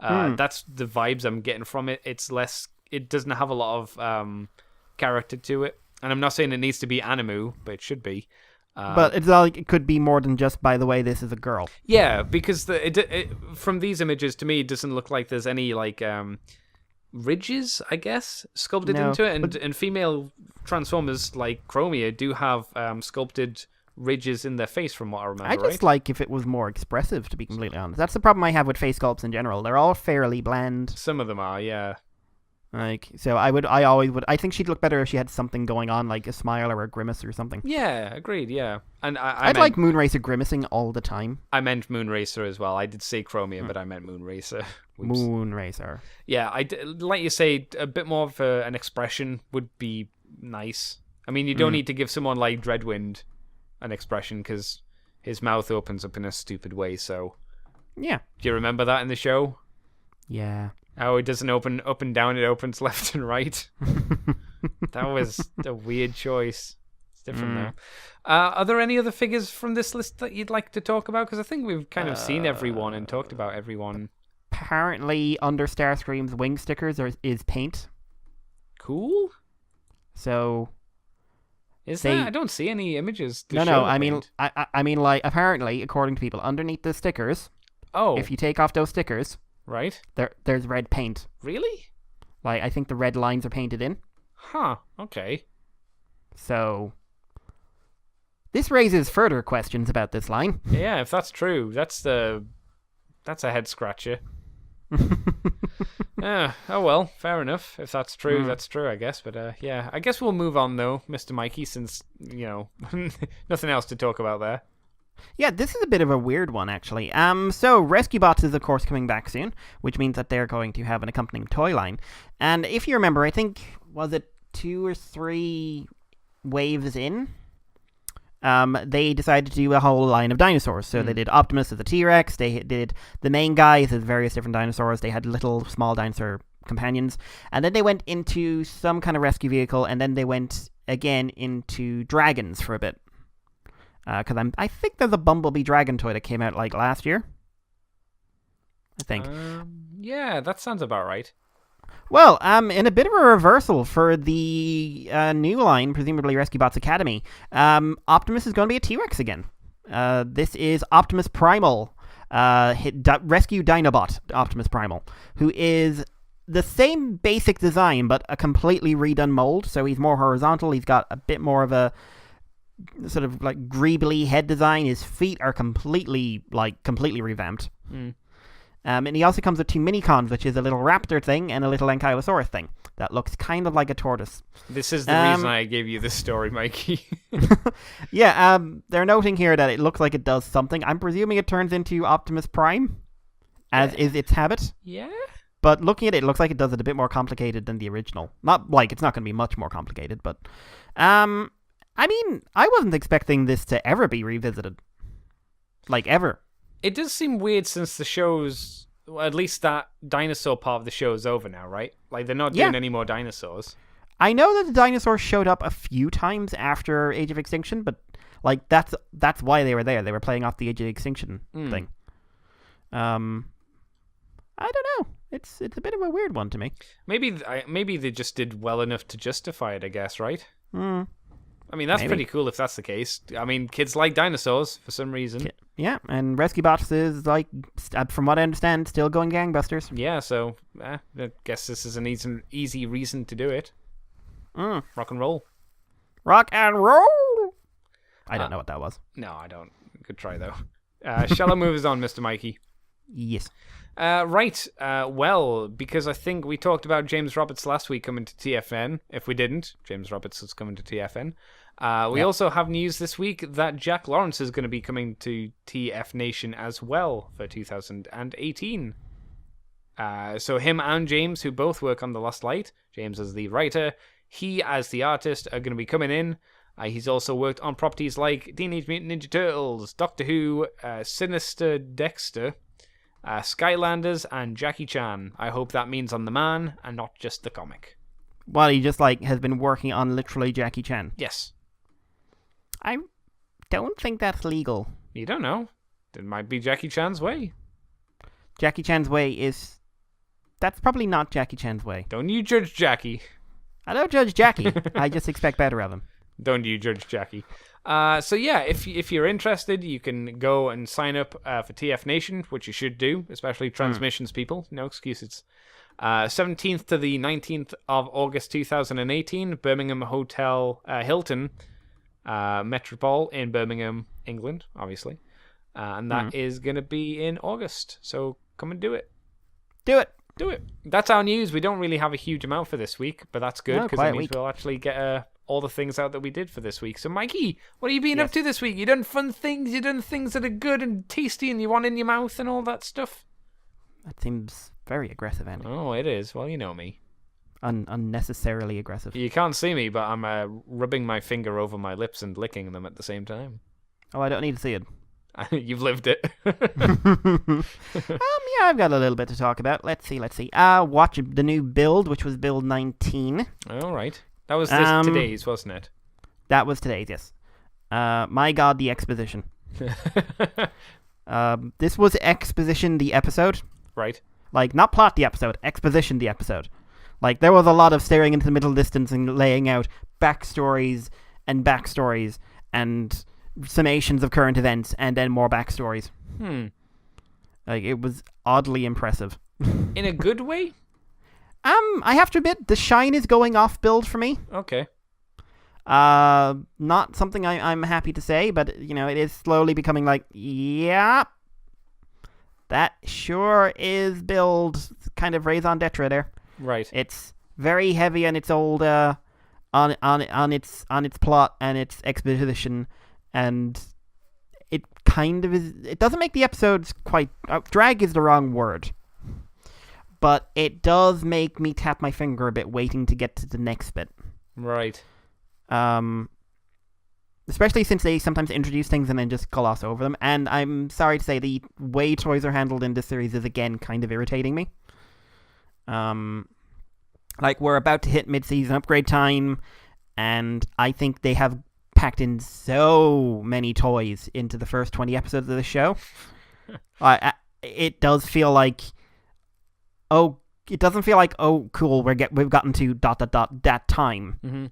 That's the vibes I'm getting from it. It doesn't have a lot of character to it. And I'm not saying it needs to be Animu, but it should be. But it's like it could be more than just, by the way, this is a girl. Yeah, because from these images, to me, it doesn't look like there's any like ridges, I guess, sculpted into it. And female Transformers like Chromia do have sculpted ridges in their face, from what I remember. I just like if it was more expressive, to be completely honest. That's the problem I have with face sculpts in general. They're all fairly bland. Some of them are, yeah. Like, so I think she'd look better if she had something going on, like a smile or a grimace or something. Yeah, agreed, yeah. And I'd like Moonracer grimacing all the time. I meant Moonracer as well. I did say Chromia, but I meant Moonracer. Whoops. Moonracer. Yeah, like you say, a bit more of an expression would be nice. I mean, you don't need to give someone like Dreadwind an expression because his mouth opens up in a stupid way, so... Yeah. Do you remember that in the show? Yeah. Oh, it doesn't open up and down, it opens left and right. That was a weird choice. It's different now. Are there any other figures from this list that you'd like to talk about? Because I think we've kind of seen everyone and talked about everyone. Apparently, under Starscream's wing stickers is paint. Cool. So... I don't see any images to show No, the paint. I mean, like, apparently, according to people, underneath the stickers, if you take off those stickers... Right. There's red paint. Really? Like, I think the red lines are painted in. Huh, okay. So, this raises further questions about this line. Yeah, if that's true, that's a head scratcher. Oh well, fair enough. If that's true, that's true, I guess. But yeah, I guess we'll move on though, Mr. Mikey, since, you know, nothing else to talk about there. Yeah, this is a bit of a weird one, actually. So Rescue Bots is, of course, coming back soon, which means that they're going to have an accompanying toy line. And if you remember, I think, was it 2 or 3 waves in? They decided to do a whole line of dinosaurs. So they did Optimus as a T-Rex, they did the main guys as various different dinosaurs, they had little small dinosaur companions, and then they went into some kind of rescue vehicle, and then they went again into dragons for a bit. Because I think there's a Bumblebee dragon toy that came out like last year. I think. Yeah, that sounds about right. Well, in a bit of a reversal for the new line, presumably Rescue Bots Academy, Optimus is going to be a T-Rex again. This is Optimus Primal, Rescue Dinobot Optimus Primal, who is the same basic design, but a completely redone mold. So he's more horizontal. He's got a bit more of a sort of like greebly head design. His feet are completely revamped. And he also comes with 2 mini-cons, which is a little raptor thing and a little ankylosaurus thing that looks kind of like a tortoise. This is the reason I gave you this story, Mikey. Yeah, they're noting here that it looks like it does something. I'm presuming it turns into Optimus Prime, as is its habit. Yeah? But looking at it, it looks like it does it a bit more complicated than the original. Not like it's not going to be much more complicated, but... I mean, I wasn't expecting this to ever be revisited. Like, ever. It does seem weird since the show's... Well, at least that dinosaur part of the show is over now, right? Like, they're not doing any more dinosaurs. I know that the dinosaurs showed up a few times after Age of Extinction, but like that's why they were there. They were playing off the Age of Extinction thing. I don't know. It's a bit of a weird one to me. Maybe they just did well enough to justify it, I guess, right? Hmm. I mean, that's pretty cool if that's the case. I mean, kids like dinosaurs for some reason. Yeah, and Rescue Bots is, like, from what I understand, still going gangbusters. Yeah, so I guess this is an easy reason to do it. Rock and roll. Rock and roll! I don't know what that was. No, I don't. Good try, though. Shall I move us on, Mr. Mikey? Yes. Right. Well, because I think we talked about James Roberts last week coming to TFN. If we didn't, James Roberts is coming to TFN. We also have news this week that Jack Lawrence is going to be coming to TF Nation as well for 2018. So him and James, who both work on The Lost Light, James as the writer, he as the artist, are going to be coming in. He's also worked on properties like Teenage Mutant Ninja Turtles, Doctor Who, Sinister Dexter, Skylanders, and Jackie Chan. I hope that means on the man and not just the comic. Well, he just has been working on literally Jackie Chan. Yes. I don't think that's legal. You don't know. It might be Jackie Chan's way. Jackie Chan's way is... That's probably not Jackie Chan's way. Don't you judge Jackie. I don't judge Jackie. I just expect better of him. Don't you judge Jackie. So yeah, if you're interested, you can go and sign up for TF Nation, which you should do, especially transmissions people. No excuses. 17th to the 19th of August 2018, Birmingham Hotel Hilton Metropole in Birmingham, England, obviously. And that is going to be in August. So come and do it. Do it. Do it. That's our news. We don't really have a huge amount for this week, but that's good because it means we'll actually get all the things out that we did for this week. So, Mikey, what have you been up to this week? You done fun things? You done things that are good and tasty and you want in your mouth and all that stuff? That seems very aggressive, Andy. Oh, it is. Well, you know me. Unnecessarily aggressive. You can't see me, but I'm rubbing my finger over my lips and licking them at the same time. Oh, I don't need to see it. You've lived it. Yeah, I've got a little bit to talk about. Let's see. Watch the new build, which was build 19. All right. That was today's, wasn't it? That was today's, yes. My God, the exposition. This was exposition the episode. Right. Like, not plot the episode, exposition the episode. Like, there was a lot of staring into the middle distance and laying out backstories and summations of current events and then more backstories. Like, it was oddly impressive. In a good way? I have to admit, the shine is going off build for me. Okay. Not something I'm happy to say, but, it is slowly becoming like, yeah, that sure is build kind of raison d'etre there. Right. It's very heavy on its old, on its plot and its exposition, and it kind of is. It doesn't make the episodes quite. Drag is the wrong word, but it does make me tap my finger a bit, waiting to get to the next bit. Right. Especially since they sometimes introduce things and then just gloss over them. And I'm sorry to say, the way toys are handled in this series is again kind of irritating me. Like, we're about to hit mid-season upgrade time, and I think they have packed in so many toys into the first 20 episodes of the show. It does feel like, it doesn't feel like, cool, we've gotten to ... that time. Mm-hmm.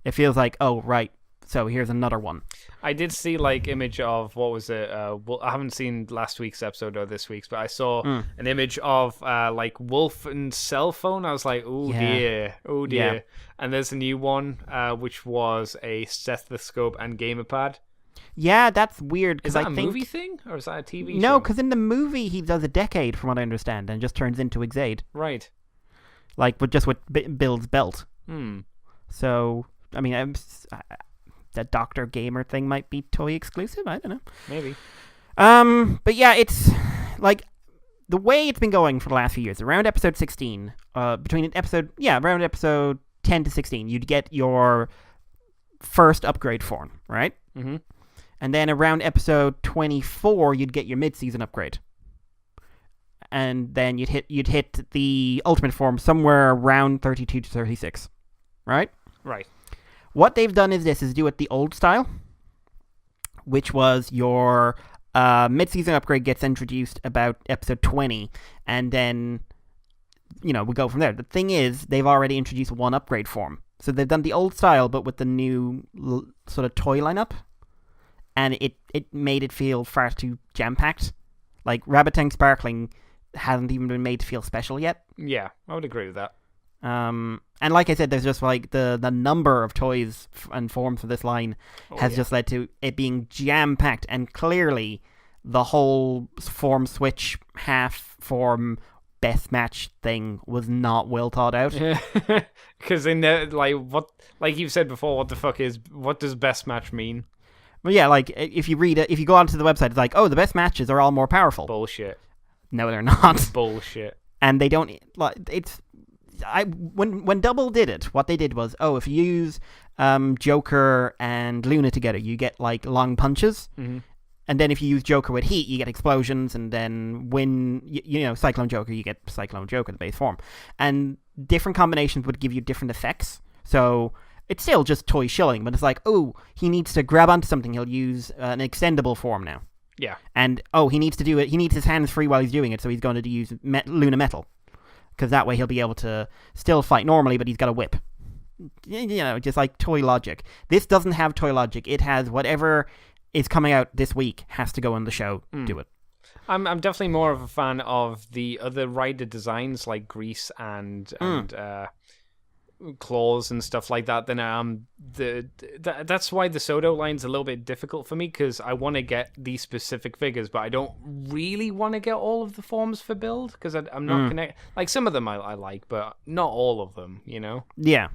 It feels like, right, so here's another one. I did see image of, what was it? Well, I haven't seen last week's episode or this week's, but I saw an image of Wolf and cell phone. I was like, oh dear. Yeah. And there's a new one, which was a stethoscope and gamer pad. Yeah, that's weird. Is that a movie thing, or is that a TV show? No, because in the movie he does a decade, from what I understand, and just turns into Exade. Right. Like, with Bill's belt. So, I mean, that Dr. Gamer thing might be toy exclusive. I don't know. Maybe. But yeah, it's like the way it's been going for the last few years. Around episode 16, around episode 10 to 16, you'd get your first upgrade form, right? Mm-hmm. And then around episode 24, you'd get your mid-season upgrade. And then you'd hit the ultimate form somewhere around 32 to 36. right? Right. What they've done is do it the old style, which was your mid-season upgrade gets introduced about episode 20, and then, we go from there. The thing is, they've already introduced one upgrade form. So they've done the old style, but with the new sort of toy lineup, and it made it feel far too jam-packed. Like, Rabbit Tank Sparkling hasn't even been made to feel special yet. Yeah, I would agree with that. And like I said, there's just like the number of toys and forms for this line has just led to it being jam-packed, and clearly the whole form switch, half form best match thing was not well thought out. Because they know, like you've said before, what does best match mean? Well, yeah, like if you go onto the website, it's like, oh, the best matches are all more powerful. Bullshit. No, they're not. Bullshit. And they don't when Double did it, what they did was, if you use Joker and Luna together, you get like long punches. Mm-hmm. And then if you use Joker with heat, you get explosions, and then when Cyclone Joker, you get Cyclone Joker, the base form. And different combinations would give you different effects. So it's still just toy shilling, but it's like, oh, he needs to grab onto something, he'll use an extendable form now. Yeah. And he needs to do it, he needs his hands free while he's doing it, so he's going to use Luna Metal. Because that way he'll be able to still fight normally, but he's got a whip. Just like toy logic. This doesn't have toy logic. It has whatever is coming out this week has to go in the show. Do it. I'm definitely more of a fan of the other rider designs like Grease and Claws and stuff like that. Then that's why the Soto line's a little bit difficult for me, because I want to get these specific figures, but I don't really want to get all of the forms for build, because I'm not connected. Like, some of them I like, but not all of them. Yeah.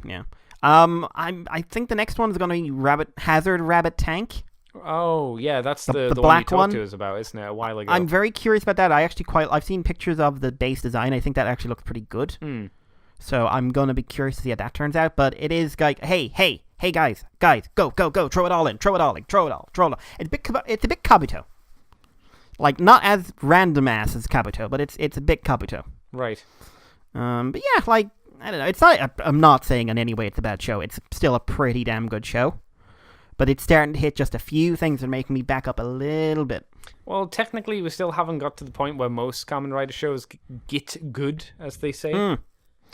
I think the next one is going to be Hazard Rabbit Tank. Oh, yeah, that's the black one you talked one to us about, isn't it? A while ago. I'm very curious about that. I've seen pictures of the base design. I think that actually looks pretty good. So I'm going to be curious to see how that turns out. But it is like, hey, guys, go, throw it all in. It's a bit Kabuto. Like, not as random as Kabuto, but it's a bit Kabuto. Right. But yeah, like, I don't know. It's not. I'm not saying in any way it's a bad show. It's still a pretty damn good show. But it's starting to hit just a few things that are making me back up a little bit. Well, technically, we still haven't got to the point where most Kamen Rider shows get good, as they say.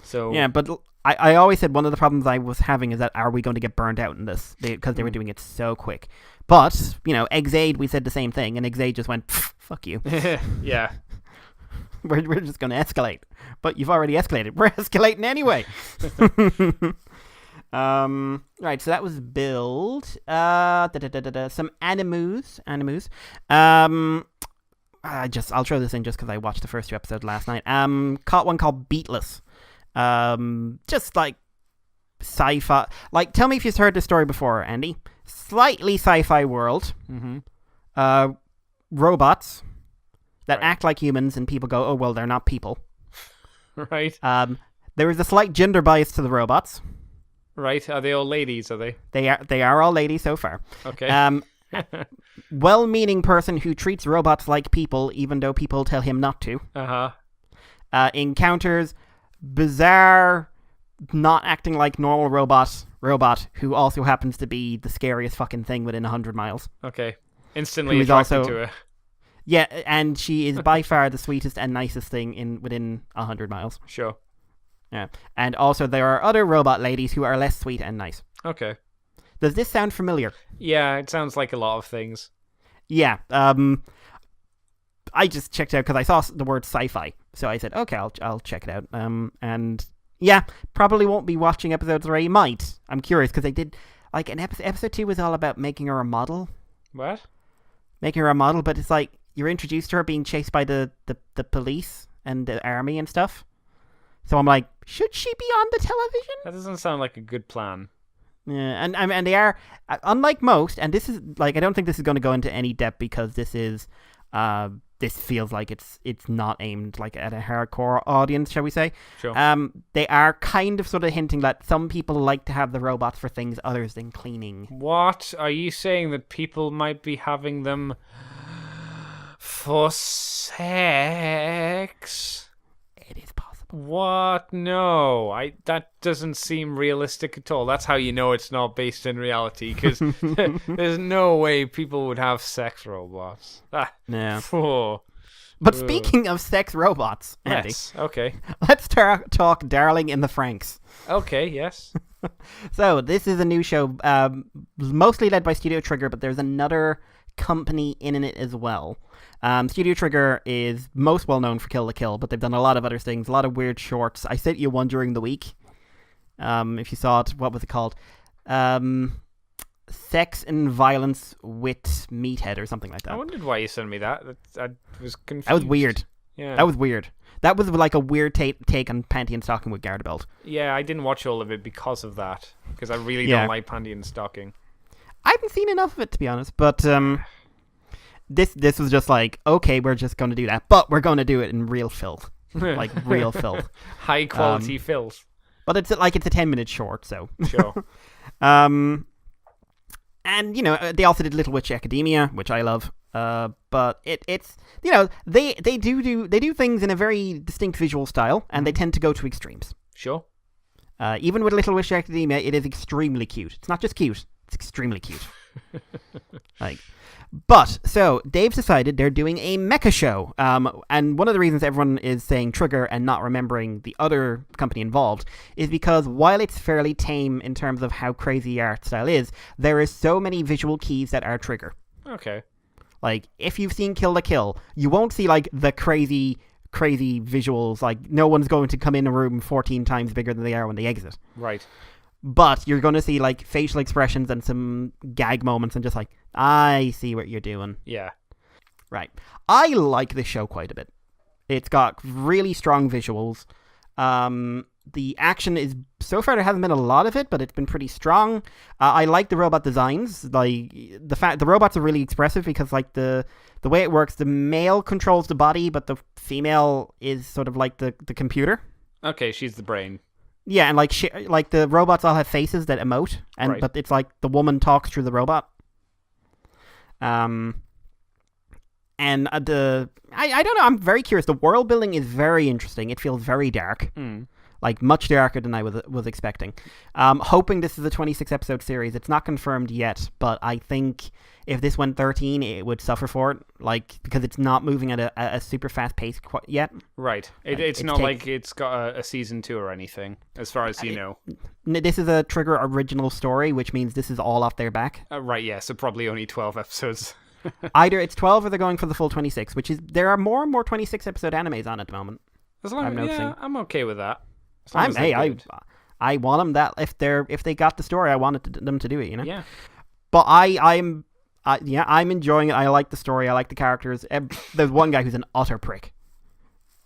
So yeah, but I always said one of the problems I was having is that, are we going to get burned out in this? Because they were doing it so quick. But, Exaid, we said the same thing, and Exaid just went, fuck you. Yeah. We're just going to escalate. But you've already escalated. We're escalating anyway. Right, so that was build. Some animus. I'll throw this in just because I watched the first 2 episodes last night. Caught one called Beatless. Just like sci-fi. Like, tell me if you've heard this story before, Andy. Slightly sci-fi world. Mm-hmm. Robots that act like humans, and people go, oh, well, they're not people. Right. There is a slight gender bias to the robots. Right. Are they all ladies, are they? They are all ladies so far. Okay. Well-meaning person who treats robots like people, even though people tell him not to. Uh-huh. Encounters bizarre, not acting like normal robot who also happens to be the scariest fucking thing within 100 miles. Okay. Instantly attracted to her. Yeah, and she is by far the sweetest and nicest thing within 100 miles. Sure. Yeah. And also there are other robot ladies who are less sweet and nice. Okay. Does this sound familiar? Yeah, it sounds like a lot of things. Yeah. I just checked out because I saw the word sci-fi. So I said, okay, I'll check it out. And yeah, probably won't be watching episode 3. Might. I'm curious because they did, like, an episode 2 was all about making her a model. What? Making her a model, but it's like you're introduced to her being chased by the police and the army and stuff. So I'm like, should she be on the television? That doesn't sound like a good plan. Yeah, and they are, unlike most, and this is, like, I don't think this is going to go into any depth because this feels like it's not aimed, like, at a hardcore audience, shall we say. Sure. They are kind of sort of hinting that some people like to have the robots for things other than cleaning. What? Are you saying that people might be having them for sex? It is possible. What? No, that doesn't seem realistic at all. That's how you know it's not based in reality, because there's no way people would have sex robots. Yeah. Oh. But speaking of sex robots, Andy, Yes. Okay. let's talk Darling in the Franxx. Okay. Yes. So this is a new show, mostly led by Studio Trigger, but there's another company in it as well. Studio Trigger is most well known for Kill la Kill, but they've done a lot of other things, a lot of weird shorts. I sent you one during the week. If you saw it, what was it called? Sex and Violence with Meathead or something like that. I wondered why you sent me that. I was confused. That was weird. Yeah. That was weird. That was like a weird take on Panty and Stocking with Garda Belt. Yeah, I didn't watch all of it because of that. Because I really don't like Panty and Stocking. I haven't seen enough of it, to be honest, but this was just like, okay, we're just going to do that, but we're going to do it in real filth. Like, real filth. High quality filth. But it's a 10-minute short, so. Sure. And, they also did Little Witch Academia, which I love. But it's, they do things in a very distinct visual style, and they tend to go to extremes. Sure. Even with Little Witch Academia, it is extremely cute. It's not just cute, it's extremely cute. So they've decided they're doing a mecha show. And one of the reasons everyone is saying Trigger and not remembering the other company involved is because while it's fairly tame in terms of how crazy the art style is, there is so many visual keys that are Trigger. Okay. Like, if you've seen Kill la Kill, you won't see, like, the crazy visuals. Like, no one's going to come in a room 14 times bigger than they are when they exit. Right. But you're going to see, like, facial expressions and some gag moments and just like, I see what you're doing. Yeah. Right. I like this show quite a bit. It's got really strong visuals. The action is, so far there hasn't been a lot of it, but it's been pretty strong. I like the robot designs. Like, the robots are really expressive because, like, the way it works, the male controls the body, but the female is sort of like the computer. Okay, she's the brain. Yeah, and like the robots all have faces that emote, but it's like the woman talks through the robot. And I don't know. I'm very curious. The world building is very interesting. It feels very dark, like much darker than I was expecting. Hoping this is a 26 episode series. It's not confirmed yet, but I think if this went 13, it would suffer for it, like, because it's not moving at a super fast pace yet. Right. It's not like it's got a season 2 or anything, as far as you know. This is a Trigger original story, which means this is all off their back. Right. Yeah. So probably only 12 episodes. Either it's 12 or they're going for the full 26, which is, there are more and more 26 episode animes on at the moment. As long as I'm okay with that. I want them that if they got the story, I wanted them to do it, Yeah. But I'm enjoying it. I like the story. I like the characters. There's one guy who's an utter prick,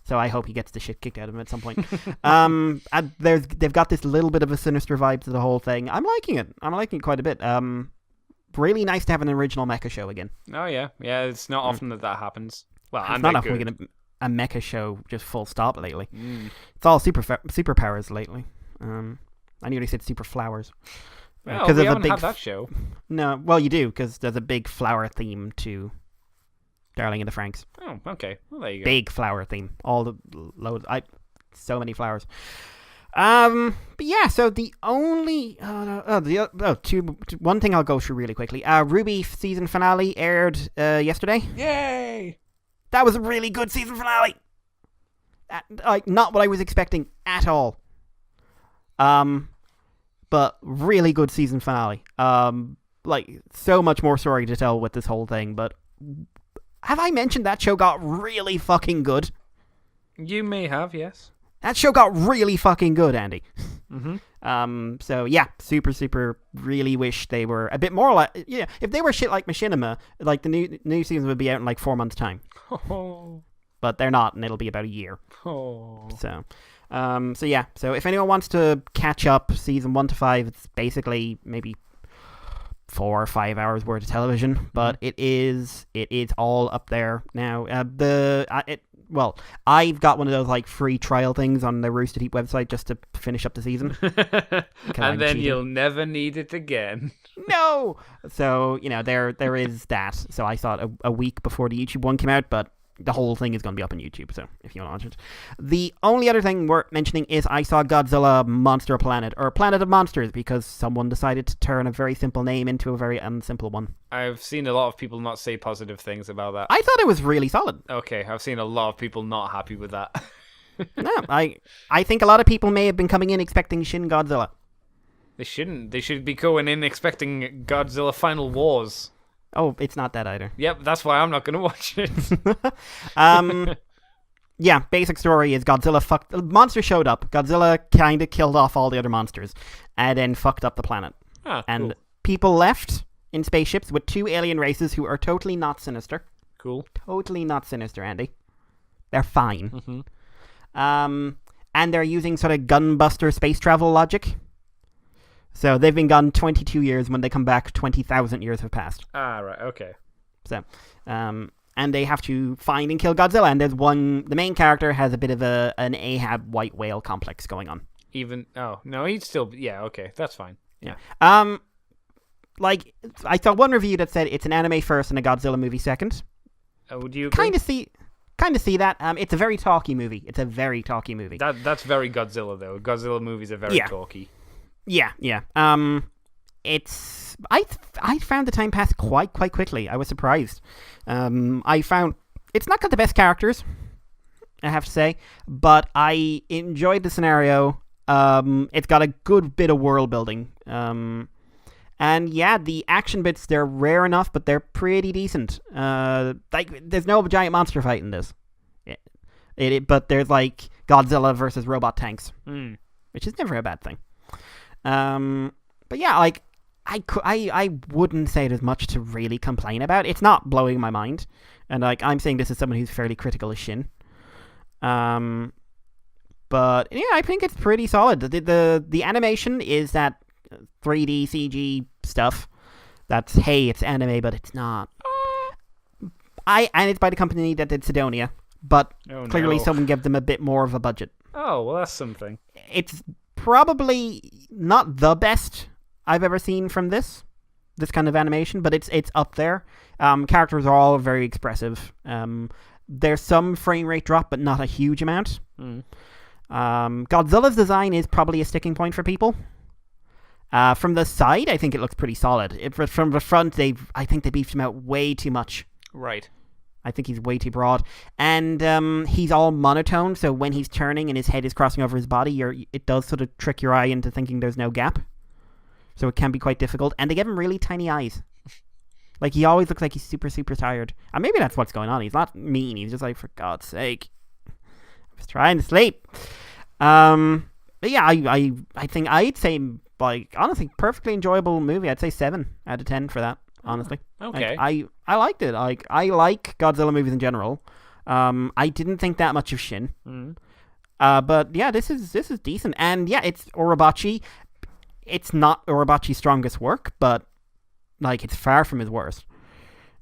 so I hope he gets the shit kicked out of him at some point. And they've got this little bit of a sinister vibe to the whole thing. I'm liking it. I'm liking it quite a bit. Really nice to have an original mecha show again. Oh yeah. It's not often that happens. Well, it's not often we get a mecha show just full stop lately. It's all superpowers lately. I nearly said super flowers. Well, we haven't had that show. No, well, you do, because there's a big flower theme to Darling in the Franxx. Oh, okay. Well, there you go. Big flower theme. All the loads. So many flowers. But yeah, so the only one thing I'll go through really quickly. RWBY season finale aired yesterday. Yay! That was a really good season finale. Not what I was expecting at all. But really good season finale. So much more story to tell with this whole thing. But have I mentioned that show got really fucking good? You may have, yes. That show got really fucking good, Andy. Mm-hmm. So yeah, super, really wish they were a bit more like, if they were shit like Machinima, like the new season would be out in like 4 months' time. Oh. But they're not, and it'll be about a year. Oh. So yeah. So if anyone wants to catch up, season 1 to 5, it's basically maybe 4 or 5 hours worth of television, but it is all up there now. I've got one of those like free trial things on the Rooster Teeth website just to finish up the season. And then you'll never need it again. No! So, there is that. So I thought a week before the YouTube one came out, but, the whole thing is going to be up on YouTube, so if you want to watch it. The only other thing worth mentioning is I saw Godzilla Monster Planet, or Planet of Monsters, because someone decided to turn a very simple name into a very unsimple one. I've seen a lot of people not say positive things about that. I thought it was really solid. Okay, I've seen a lot of people not happy with that. No, I think a lot of people may have been coming in expecting Shin Godzilla. They shouldn't. They should be going in expecting Godzilla Final Wars. Oh, it's not that either. Yep, that's why I'm not going to watch it. Yeah, basic story is monster showed up. Godzilla kind of killed off all the other monsters and then fucked up the planet. And cool. People left in spaceships with 2 alien races who are totally not sinister. Cool. Totally not sinister, Andy. They're fine. Mm-hmm. And they're using sort of gunbuster space travel logic. So they've been gone 22 years. When they come back, 20,000 years have passed. Right, okay. So, and they have to find and kill Godzilla. And the main character has a bit of an Ahab white whale complex going on. No, he'd still, okay, that's fine. Yeah. Like, I saw one review that said it's an anime first and a Godzilla movie second. Would you agree? Kind of see that. It's a very talky movie. That's very Godzilla, though. Godzilla movies are very talky. Yeah. It's I found the time pass quite quickly. I was surprised. I found it's not got the best characters, I have to say, but I enjoyed the scenario. It's got a good bit of world building. And yeah, the action bits, they're rare enough, but they're pretty decent. There's no giant monster fight in this. But there's like Godzilla versus robot tanks, which is never a bad thing. But yeah, like I wouldn't say there's much to really complain about. It's not blowing my mind, and like I'm saying this is someone who's fairly critical of Shin. But yeah, I think it's pretty solid. The animation is that 3D CG stuff. That's it's anime, but it's not. And it's by the company that did Sidonia, but clearly someone gave them a bit more of a budget. Oh, well, that's something. It's probably not the best I've ever seen from this kind of animation, but it's up there. Characters are all very expressive. There's some frame rate drop, but not a huge amount. Godzilla's design is probably a sticking point for people. From the side, I think it looks pretty solid. From the front, I think they beefed him out way too much. Right. I think he's way too broad. And he's all monotone, so when he's turning and his head is crossing over his body, it does sort of trick your eye into thinking there's no gap. So it can be quite difficult. And they give him really tiny eyes. Like, he always looks like he's super, super tired. And maybe that's what's going on. He's not mean. He's just like, for God's sake, I was trying to sleep. But yeah, I think I'd say, like, honestly, perfectly enjoyable movie. I'd say 7 out of 10 for that, honestly. Okay. Like, I liked it. Like, I like Godzilla movies in general. I didn't think that much of Shin. But yeah, this is decent. And yeah, it's Orobachi. It's not Orobachi's strongest work, but like, it's far from his worst.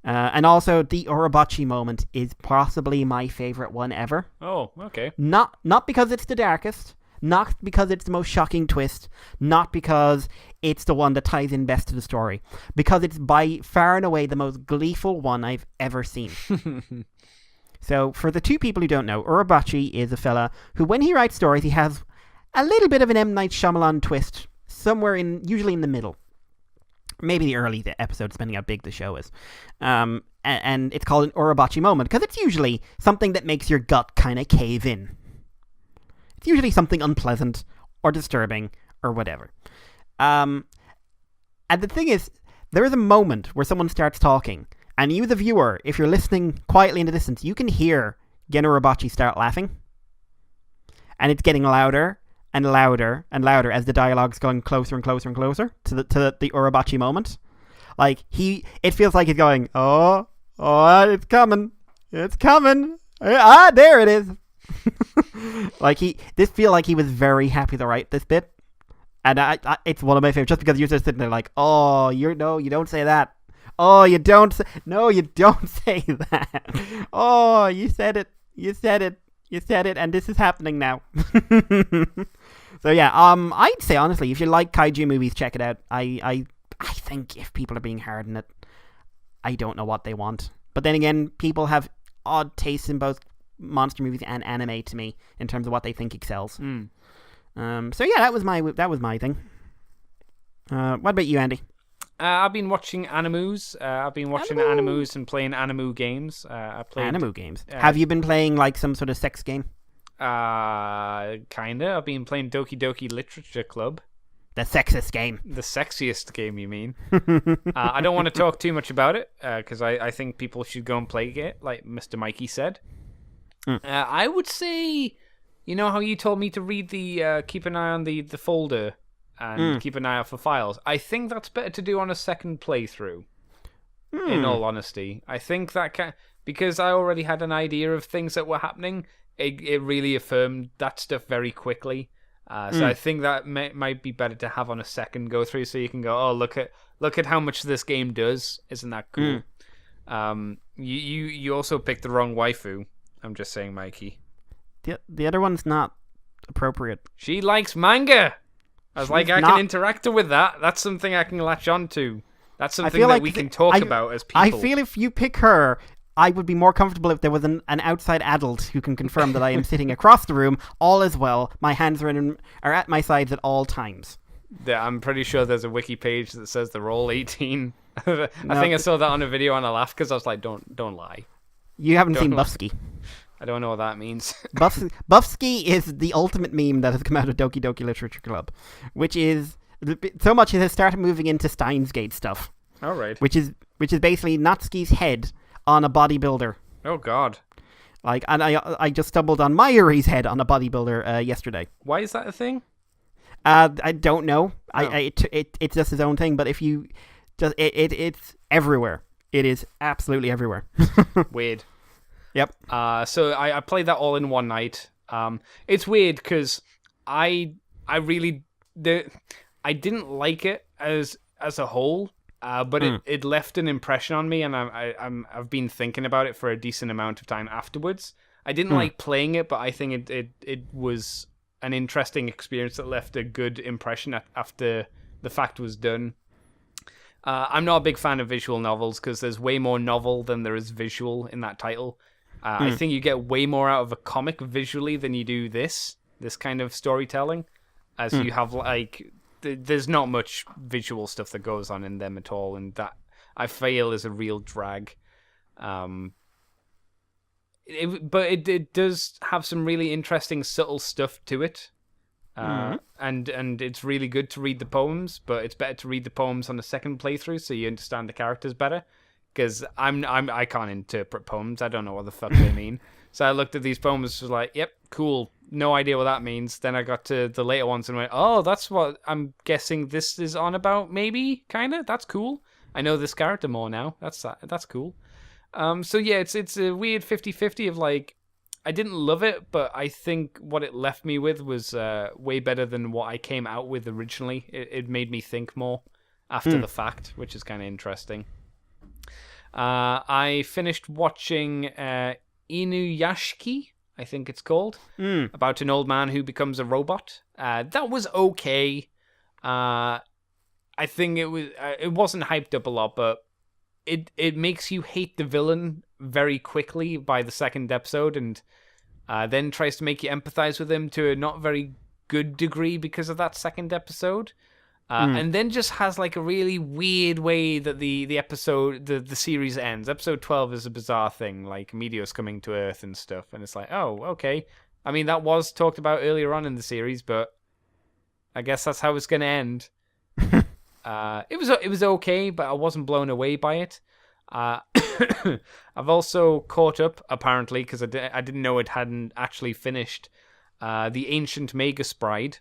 And also, the Orobachi moment is possibly my favorite one ever. Oh, okay. Not because it's the darkest, not because it's the most shocking twist, not because it's the one that ties in best to the story, because it's by far and away the most gleeful one I've ever seen. So, for the two people who don't know, Orobachi is a fella who, when he writes stories, he has a little bit of an M. Night Shyamalan twist, usually in the middle. Maybe the early episode, depending how big the show is. And it's called an Orobachi moment, because it's usually something that makes your gut kind of cave in. It's usually something unpleasant, or disturbing, or whatever. And the thing is, there is a moment where someone starts talking, and you, the viewer, if you're listening quietly in the distance, you can hear Gen Orobachi start laughing. And it's getting louder and louder and louder as the dialogue's going closer and closer and closer to the Orobachi moment. Like, it feels like he's going, oh, it's coming, there it is. Like, this feel like he was very happy to write this bit, and it's one of my favorites, just because you're just sitting there like, oh, you don't say that. Oh, you don't say that. Oh, you said it, and this is happening now. So yeah, I'd say honestly, if you like kaiju movies, check it out. I think if people are being hard on it, I don't know what they want. But then again, people have odd tastes in both monster movies and anime to me in terms of what they think excels. So yeah, that was my thing. What about you, Andy? I've been watching animus. I've been watching animus and playing animu games. I played Animu games. Have you been playing like some sort of sex game? Kinda. I've been playing Doki Doki Literature Club. The sexist game. The sexiest game, you mean? I don't want to talk too much about it because I think people should go and play it, like Mr. Mikey said. I would say, you know how you told me to read the keep an eye on the folder and keep an eye out for files. I think that's better to do on a second playthrough. In all honesty, I think that because I already had an idea of things that were happening. It really affirmed that stuff very quickly. So I think that might be better to have on a second go through, so you can go, oh, look at how much this game does. Isn't that cool? You also picked the wrong waifu. I'm just saying, Mikey. The other one's not appropriate. She likes manga. I can interact with that. That's something I can latch on to. That's something that we can talk about as people. I feel if you pick her, I would be more comfortable if there was an outside adult who can confirm that I am sitting across the room, all is well, my hands are at my sides at all times. I'm pretty sure there's a wiki page that says they're all 18. I think I saw that on a video and I laughed because I was like, don't lie. You haven't seen Buffsky. I don't know what that means. Buffsky is the ultimate meme that has come out of Doki Doki Literature Club, which is so much it has started moving into Steins Gate stuff. All right. Which is basically Natsuki's head on a bodybuilder. Oh God! And I just stumbled on Mayuri's head on a bodybuilder yesterday. Why is that a thing? I don't know. Oh. It's just his own thing. But if you just it's everywhere. It is absolutely everywhere. Weird. Yep. So I played that all in one night. It's weird because I didn't like it as a whole. But it left an impression on me, and I've been thinking about it for a decent amount of time afterwards. I didn't like playing it, but I think it was an interesting experience that left a good impression after the fact was done. I'm not a big fan of visual novels because there's way more novel than there is visual in that title. I think you get way more out of a comic visually than you do this kind of storytelling, as you have like. There's not much visual stuff that goes on in them at all, and that I feel is a real drag. But it does have some really interesting, subtle stuff to it, and it's really good to read the poems. But it's better to read the poems on a second playthrough so you understand the characters better. Because I can't interpret poems. I don't know what the fuck they mean. So I looked at these poems, was like, yep, cool. No idea what that means. Then I got to the later ones and went, oh, that's what I'm guessing this is on about, maybe, kind of. That's cool. I know this character more now. That's cool. So yeah, it's a weird 50-50 of like, I didn't love it, but I think what it left me with was way better than what I came out with originally. It made me think more after the fact, which is kind of interesting. I finished watching Inuyashiki, I think it's called, about an old man who becomes a robot. That was okay. I think it wasn't hyped up a lot, but it makes you hate the villain very quickly by the second episode, and then tries to make you empathize with him to a not very good degree because of that second episode. And then just has like a really weird way that the episode, the series ends. Episode 12 is a bizarre thing, like Meteor's coming to Earth and stuff, and it's like, oh, okay. I mean, that was talked about earlier on in the series, but I guess that's how it's going to end. It was okay, but I wasn't blown away by it. I've also caught up, apparently, because I didn't know it hadn't actually finished, The Ancient Magus Bride.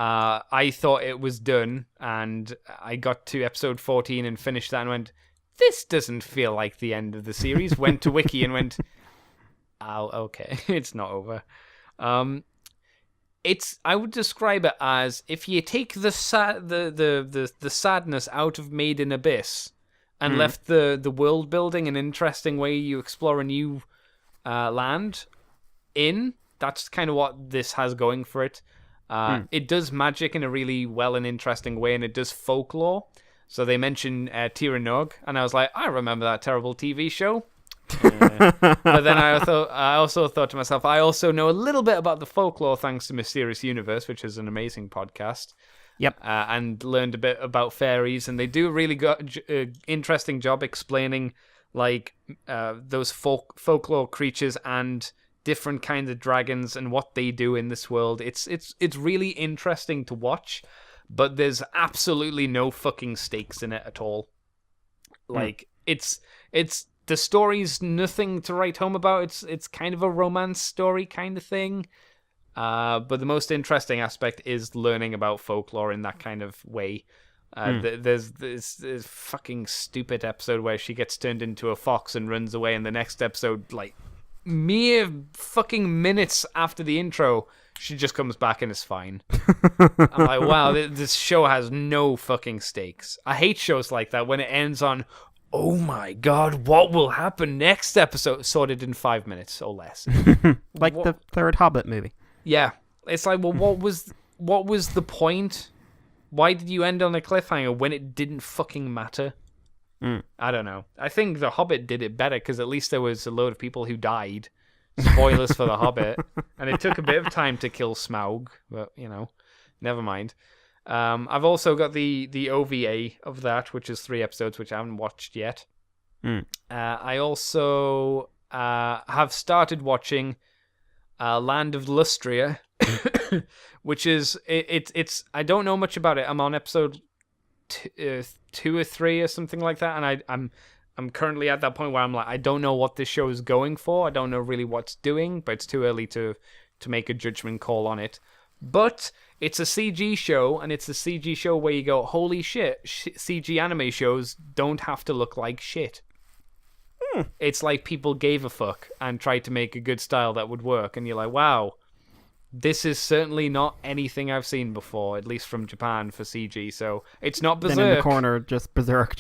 I thought it was done, and I got to episode 14 and finished that and went, this doesn't feel like the end of the series. Went to Wiki and went, oh, okay, it's not over. I would describe it as if you take the sadness out of Made in Abyss and left the world building an interesting way you explore a new land in. That's kind of what this has going for it. It does magic in a really well and interesting way, and it does folklore. So they mention Tir Nog, and I was like, I remember that terrible TV show. But then I also thought to myself, I also know a little bit about the folklore thanks to Mysterious Universe, which is an amazing podcast. Yep. And learned a bit about fairies, and they do a really interesting job explaining like those folklore creatures and different kinds of dragons and what they do in this world. It's really interesting to watch, but there's absolutely no fucking stakes in it at all. Like it's the story's nothing to write home about. It's kind of a romance story kind of thing. But the most interesting aspect is learning about folklore in that kind of way. There's this fucking stupid episode where she gets turned into a fox and runs away, and the next episode, like mere fucking minutes after the intro, she just comes back and is fine. I'm like, wow, this show has no fucking stakes. I hate shows like that when it ends on, oh my god, what will happen next episode? Sorted in 5 minutes or less. Like the third Hobbit movie. Yeah, it's like, well, what was the point? Why did you end on a cliffhanger when it didn't fucking matter? I don't know. I think The Hobbit did it better because at least there was a load of people who died. Spoilers for The Hobbit. And it took a bit of time to kill Smaug, but, never mind. I've also got the OVA of that, which is 3 episodes, which I haven't watched yet. I also have started watching Land of Lustria, which is it's I don't know much about it. I'm on episode 2 or 3 or something like that, and I'm currently at that point where I'm like, I don't know what this show is going for. I don't know really what's doing, but it's too early to make a judgment call on it. But it's a CG show, and it's a CG show where you go, holy shit, CG anime shows don't have to look like shit. It's like people gave a fuck and tried to make a good style that would work, and you're like, wow, this is certainly not anything I've seen before, at least from Japan for CG. So it's not Berserk. Then in the corner, just Berserk,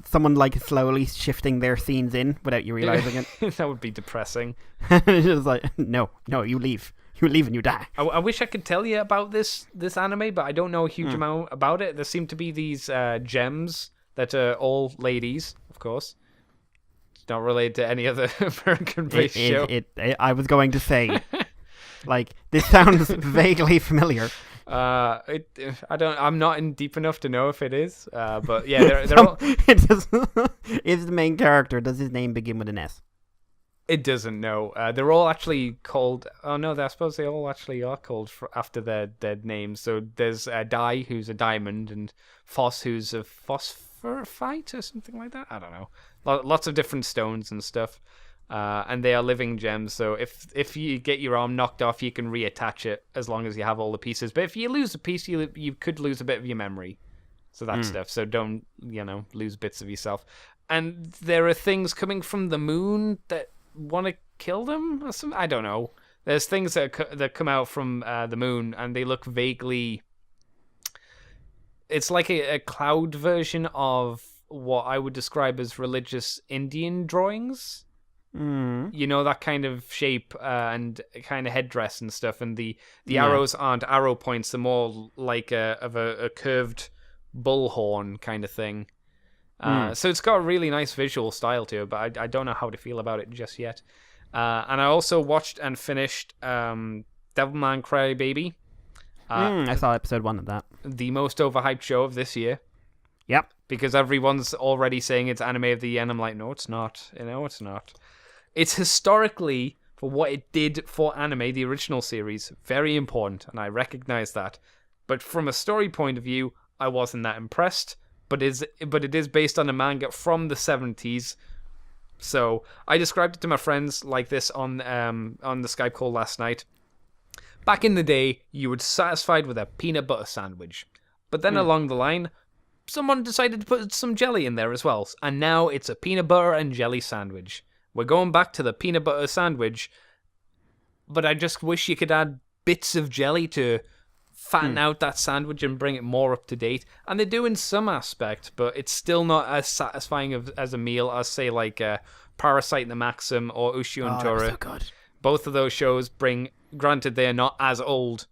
someone like slowly shifting their scenes in without you realizing it. That would be depressing. It's just like, no, you leave. You leave and you die. I wish I could tell you about this anime, but I don't know a huge amount about it. There seem to be these gems that are all ladies, of course. It's not related to any other American-based show. I was going to say, like, this sounds vaguely familiar. I'm not in deep enough to know if it is. But yeah, they're all. Is the main character? Does his name begin with an S? It doesn't know. They're all actually called. Oh no, I suppose they all actually are called after their names. So there's Dai, who's a diamond, and Phos, who's a phosphorite or something like that. I don't know. Lots of different stones and stuff, and they are living gems. So if you get your arm knocked off, you can reattach it as long as you have all the pieces. But if you lose a piece, you could lose a bit of your memory. So that stuff. So don't lose bits of yourself. And there are things coming from the moon that want to kill them or something. I don't know. There's things that come out from the moon, and they look vaguely. It's like a cloud version of what I would describe as religious Indian drawings. You know, that kind of shape and kind of headdress and stuff, and the arrows aren't arrow points; they're more like a curved bullhorn kind of thing. So it's got a really nice visual style to it, but I don't know how to feel about it just yet. And I also watched and finished Devilman Crybaby. I saw episode 1 of that. The most overhyped show of this year. Yep. Because everyone's already saying it's anime of the year, and I'm like, no, it's not. It's not. It's historically, for what it did for anime, the original series, very important, and I recognize that. But from a story point of view, I wasn't that impressed. But it is based on a manga from the 70s. So I described it to my friends like this on the Skype call last night. Back in the day, you were satisfied with a peanut butter sandwich. But then along the line, someone decided to put some jelly in there as well. And now it's a peanut butter and jelly sandwich. We're going back to the peanut butter sandwich. But I just wish you could add bits of jelly to fatten out that sandwich and bring it more up to date. And they do in some aspect, but it's still not as satisfying as a meal as, say, like Parasite the Maxim or Ushio and Tora. So good. Both of those shows bring, granted they are not as old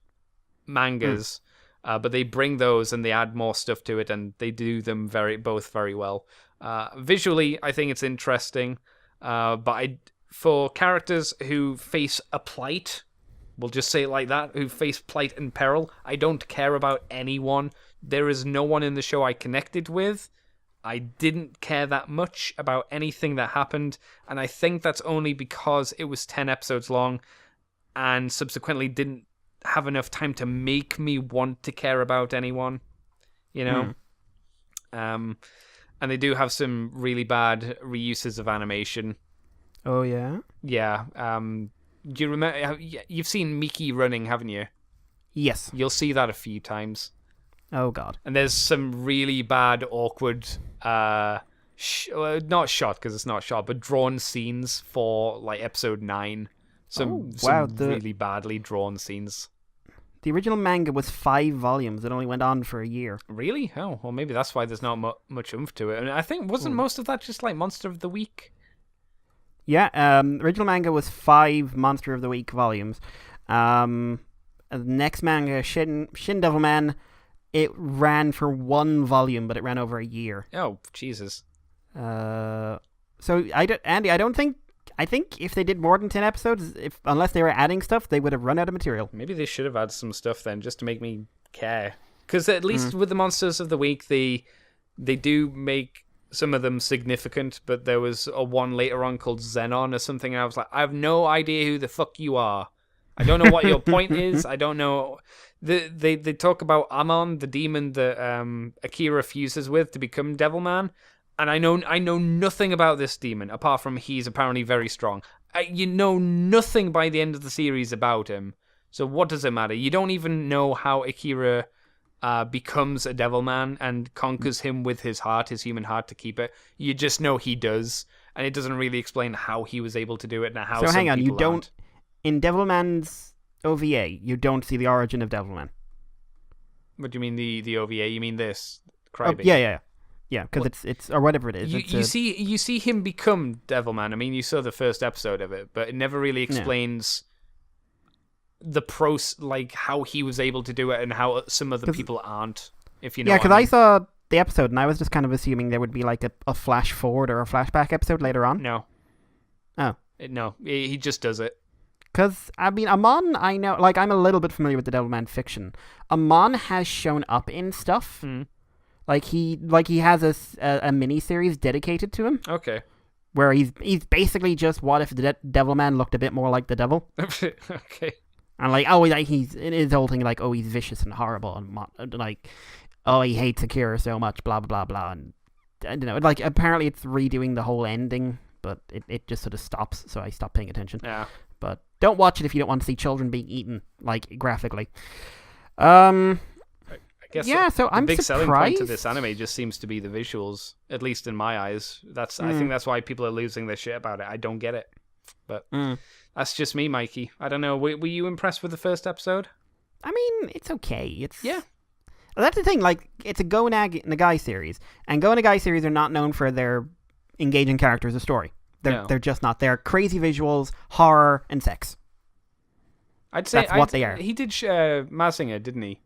mangas, But they bring those and they add more stuff to it, and they do them both very well. Visually, I think it's interesting, but for characters who face a plight, we'll just say it like that, who face plight and peril, I don't care about anyone. There is no one in the show I connected with. I didn't care that much about anything that happened, and I think that's only because it was 10 episodes long and subsequently didn't have enough time to make me want to care about anyone, you know? And they do have some really bad reuses of animation. Oh, yeah? Yeah. Do you remember? You've seen Mickey running, haven't you? Yes. You'll see that a few times. Oh, God. And there's some really bad, awkward, not shot, because it's not shot, but drawn scenes for, like, episode 9. Some really badly drawn scenes. The original manga was 5 volumes. It only went on for a year. Really? Oh, well, maybe that's why there's not much oomph to it. And I think, wasn't most of that just, like, Monster of the Week? Yeah, original manga was 5 Monster of the Week volumes. The next manga, Shin Devilman, it ran for 1 volume, but it ran over a year. Oh, Jesus. So, Andy, I think if they did more than 10 episodes, unless they were adding stuff, they would have run out of material. Maybe they should have added some stuff then, just to make me care. Because at least with the Monsters of the Week, they do make some of them significant, but there was a one later on called Xenon or something, and I was like, I have no idea who the fuck you are. I don't know what your point is. I don't know. They talk about Amon, the demon that Akira fuses with to become Devilman, and I know nothing about this demon apart from he's apparently very strong. You know nothing by the end of the series about him. So what does it matter? You don't even know how Akira becomes a Devilman and conquers him with his heart, his human heart, to keep it. You just know he does, and it doesn't really explain how he was able to do it and how. So hang on, you don't. In Devilman's OVA, you don't see the origin of Devilman. What do you mean the OVA? You mean this Crybaby? Yeah, because it's or whatever it is. You see him become Devilman. I mean, you saw the first episode of it, but it never really explains the like how he was able to do it and how some other people aren't. If you know. Yeah, because I saw the episode and I was just kind of assuming there would be like a flash forward or a flashback episode later on. No. Oh. No, he just does it. Because, I mean, Amon, I know, like, I'm a little bit familiar with the Devilman fiction. Amon has shown up in stuff. Mm. Like, he has a mini-series dedicated to him. Okay. Where he's basically just, what if the Devilman looked a bit more like the devil? Okay. And, like, he's, in his whole thing, like, he's vicious and horrible, and, like, he hates Akira so much, blah, blah, blah, blah. And, I don't know, like, apparently it's redoing the whole ending, but it just sort of stops, so I stopped paying attention. Yeah. But don't watch it if you don't want to see children being eaten, like, graphically. I guess so I'm the big surprised. selling point to this anime just seems to be the visuals, at least in my eyes. I think that's why people are losing their shit about it. I don't get it. But that's just me, Mikey. I don't know. Were you impressed with the first episode? I mean, it's okay. That's the thing. Like, it's a Go Nagai series, and Go Nagai series are not known for their engaging characters or story. They're just not. They're crazy visuals, horror, and sex. I'd say that's what they are. He did Mazinger, didn't he?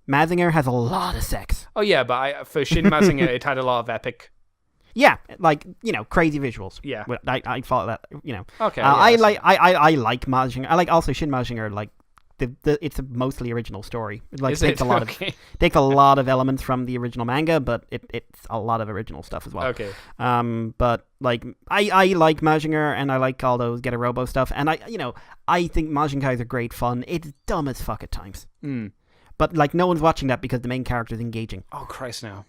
Mazinger has a lot of sex. Oh yeah, but for Shin Mazinger, it had a lot of epic. Yeah, like, crazy visuals. Yeah, I follow that. Okay. I like Mazinger. I like also Shin Mazinger. Like it's a mostly original story. It takes a lot of elements from the original manga, but it's a lot of original stuff as well. Okay. But like I like Mazinger and I like all those Get a Robo stuff, and I think Majinkai are great fun. It's dumb as fuck at times. But like no one's watching that because the main character is engaging. Oh Christ, no.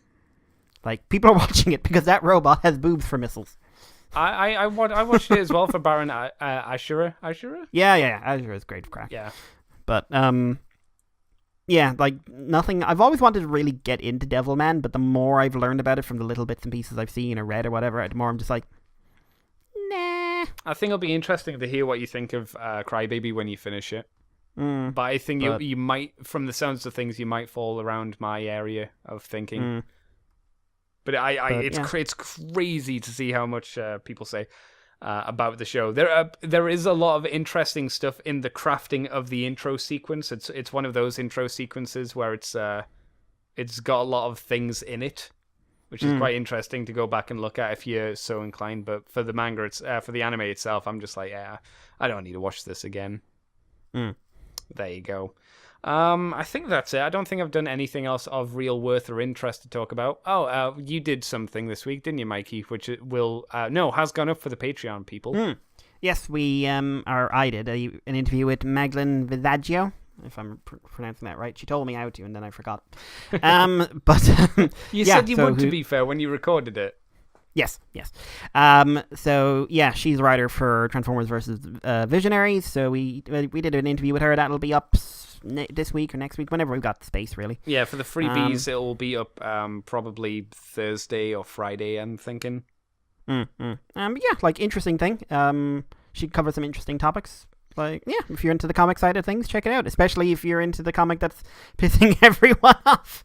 Like people are watching it because that robot has boobs for missiles. I watched it as well for Baron Ashura. Ashura? Yeah, Ashura is great crack. Yeah. But, yeah, like, nothing. I've always wanted to really get into Devilman, but the more I've learned about it from the little bits and pieces I've seen or read or whatever, the more I'm just like, nah. I think it'll be interesting to hear what you think of Crybaby when you finish it. But I think you might, from the sounds of things, you might fall around my area of thinking. But it's crazy to see how much people say. about the show. There is a lot of interesting stuff in the crafting of the intro sequence. It's one of those intro sequences where it's got a lot of things in it, which is quite interesting to go back and look at if you're so inclined. But for the manga, for the anime itself, I'm just like, yeah, I don't need to watch this again. There you go. I think that's it. I don't think I've done anything else of real worth or interest to talk about. Oh, you did something this week, didn't you, Mikey? Which has gone up for the Patreon people. Yes, I did an interview with Magdalene Visaggio, if I'm pronouncing that right. She told me how to, and then I forgot. But you said you would, to be fair, when you recorded it. Yes. So yeah, she's a writer for Transformers versus Visionaries. So we did an interview with her. That'll be up this week or next week, whenever we've got space, really. Yeah, for the freebies, it'll be up probably Thursday or Friday, I'm thinking. Yeah, like, interesting thing. She covers some interesting topics. Like, yeah, if you're into the comic side of things, check it out. Especially if you're into the comic that's pissing everyone off.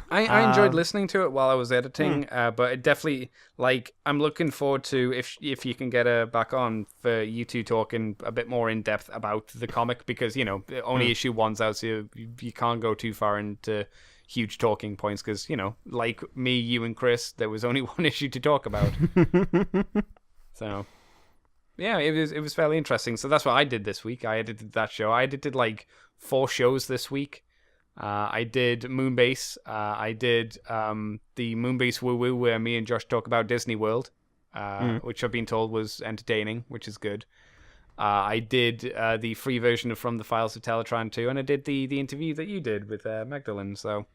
I enjoyed listening to it while I was editing, but it definitely, like, I'm looking forward to if you can get her back on for you two talking a bit more in depth about the comic, because, you know, only issue 1's out, so you can't go too far into huge talking points, because, you know, like me, you, and Chris, there was only one issue to talk about. So yeah, it was fairly interesting. So that's what I did this week. I edited that show. I edited like 4 shows this week. I did Moonbase. I did the Moonbase Woo Woo, where me and Josh talk about Disney World, which I've been told was entertaining, which is good. I did the free version of From the Files of Teletran 2, and I did the interview that you did with Magdalene. So,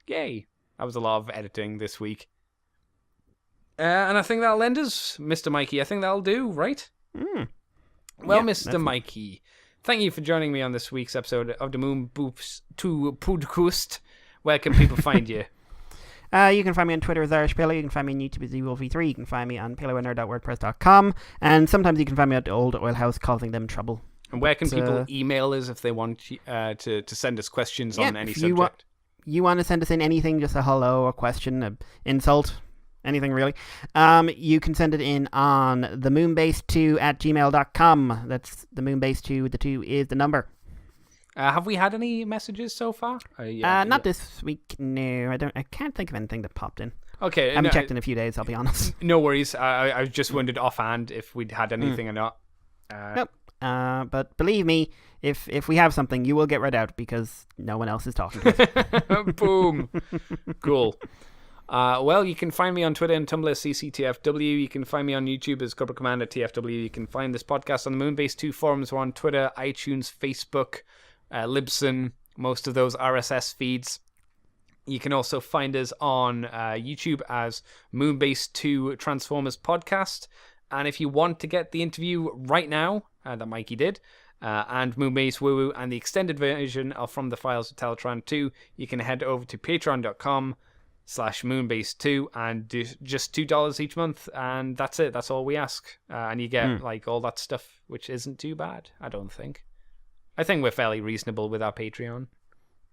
yay! That was a lot of editing this week. And I think that'll end us, Mr. Mikey. I think that'll do, right? Well, yeah, Mr. Mikey, thank you for joining me on this week's episode of the Moonbase 2 podcast. Where can people find you? You can find me on Twitter as Irish Pillow. You can find me on YouTube as EWolfie3. You can find me on pillowandnerd.wordpress.com. And sometimes you can find me at the Old Oil House, causing them trouble. And where can people email us if they want to send us questions on any subject? You want to send us in anything, just a hello, a question, an insult, anything really, you can send it in on the moonbase2@gmail.com. That's the moonbase2. The 2 is the number. Have we had any messages so far? Not this week. No, I can't think of anything that popped in. Okay, I haven't checked in a few days, I'll be honest. No worries. I just wondered offhand if we'd had anything or not. Nope. But believe me, if we have something, you will get read out, because no one else is talking to us. Boom. Cool. Well, you can find me on Twitter and Tumblr as CCTFW. You can find me on YouTube as Cobra Commander TFW. You can find this podcast on the Moonbase 2 forums. We're on Twitter, iTunes, Facebook, Libsyn, most of those RSS feeds. You can also find us on YouTube as Moonbase 2 Transformers Podcast. And if you want to get the interview right now, that Mikey did, and Moonbase Woo Woo and the extended version of From the Files of Teletran 2, you can head over to patreon.com/Moonbase2 and do just $2 each month, and that's it. That's all we ask. And you get like all that stuff, which isn't too bad, I don't think. I think we're fairly reasonable with our Patreon.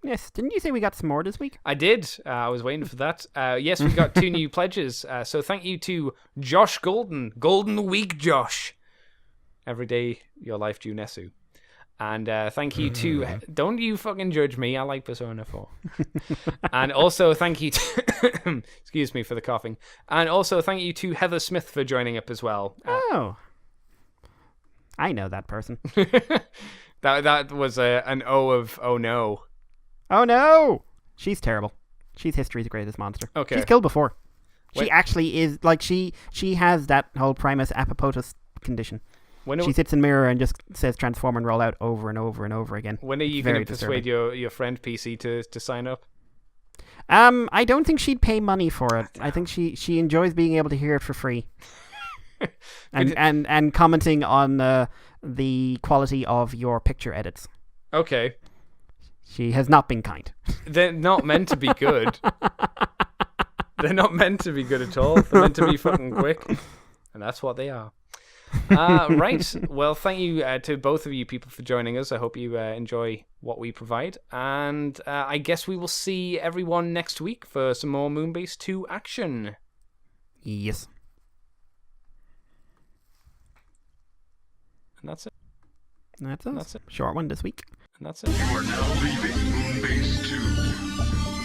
Yes, didn't you say we got some more this week? I did. I was waiting for that. Yes, we got 2 new pledges. So thank you to Josh Golden. Golden Week, Josh. Every day, your life due Nesu. And thank you to... Don't you fucking judge me. I like Persona 4. And also thank you to... Excuse me for the coughing. And also thank you to Heather Smith for joining up as well. Oh. I know that person. That was an O of oh no. Oh no! She's terrible. She's history's greatest monster. Okay. She's killed before. Wait. She actually is, like, she has that whole Primus Apopotus condition. She sits in mirror and just says transform and roll out over and over and over again. When are you going to persuade your friend PC to sign up? I don't think she'd pay money for it. I think she enjoys being able to hear it for free. and commenting on the quality of your picture edits. Okay. She has not been kind. They're not meant to be good. They're not meant to be good at all. They're meant to be fucking quick. And that's what they are. Right. Well, thank you to both of you people for joining us. I hope you enjoy what we provide. And I guess we will see everyone next week for some more Moonbase 2 action. Yes. And that's it. That's us. That's it. Short one this week. And that's it. You are now leaving Moonbase 2.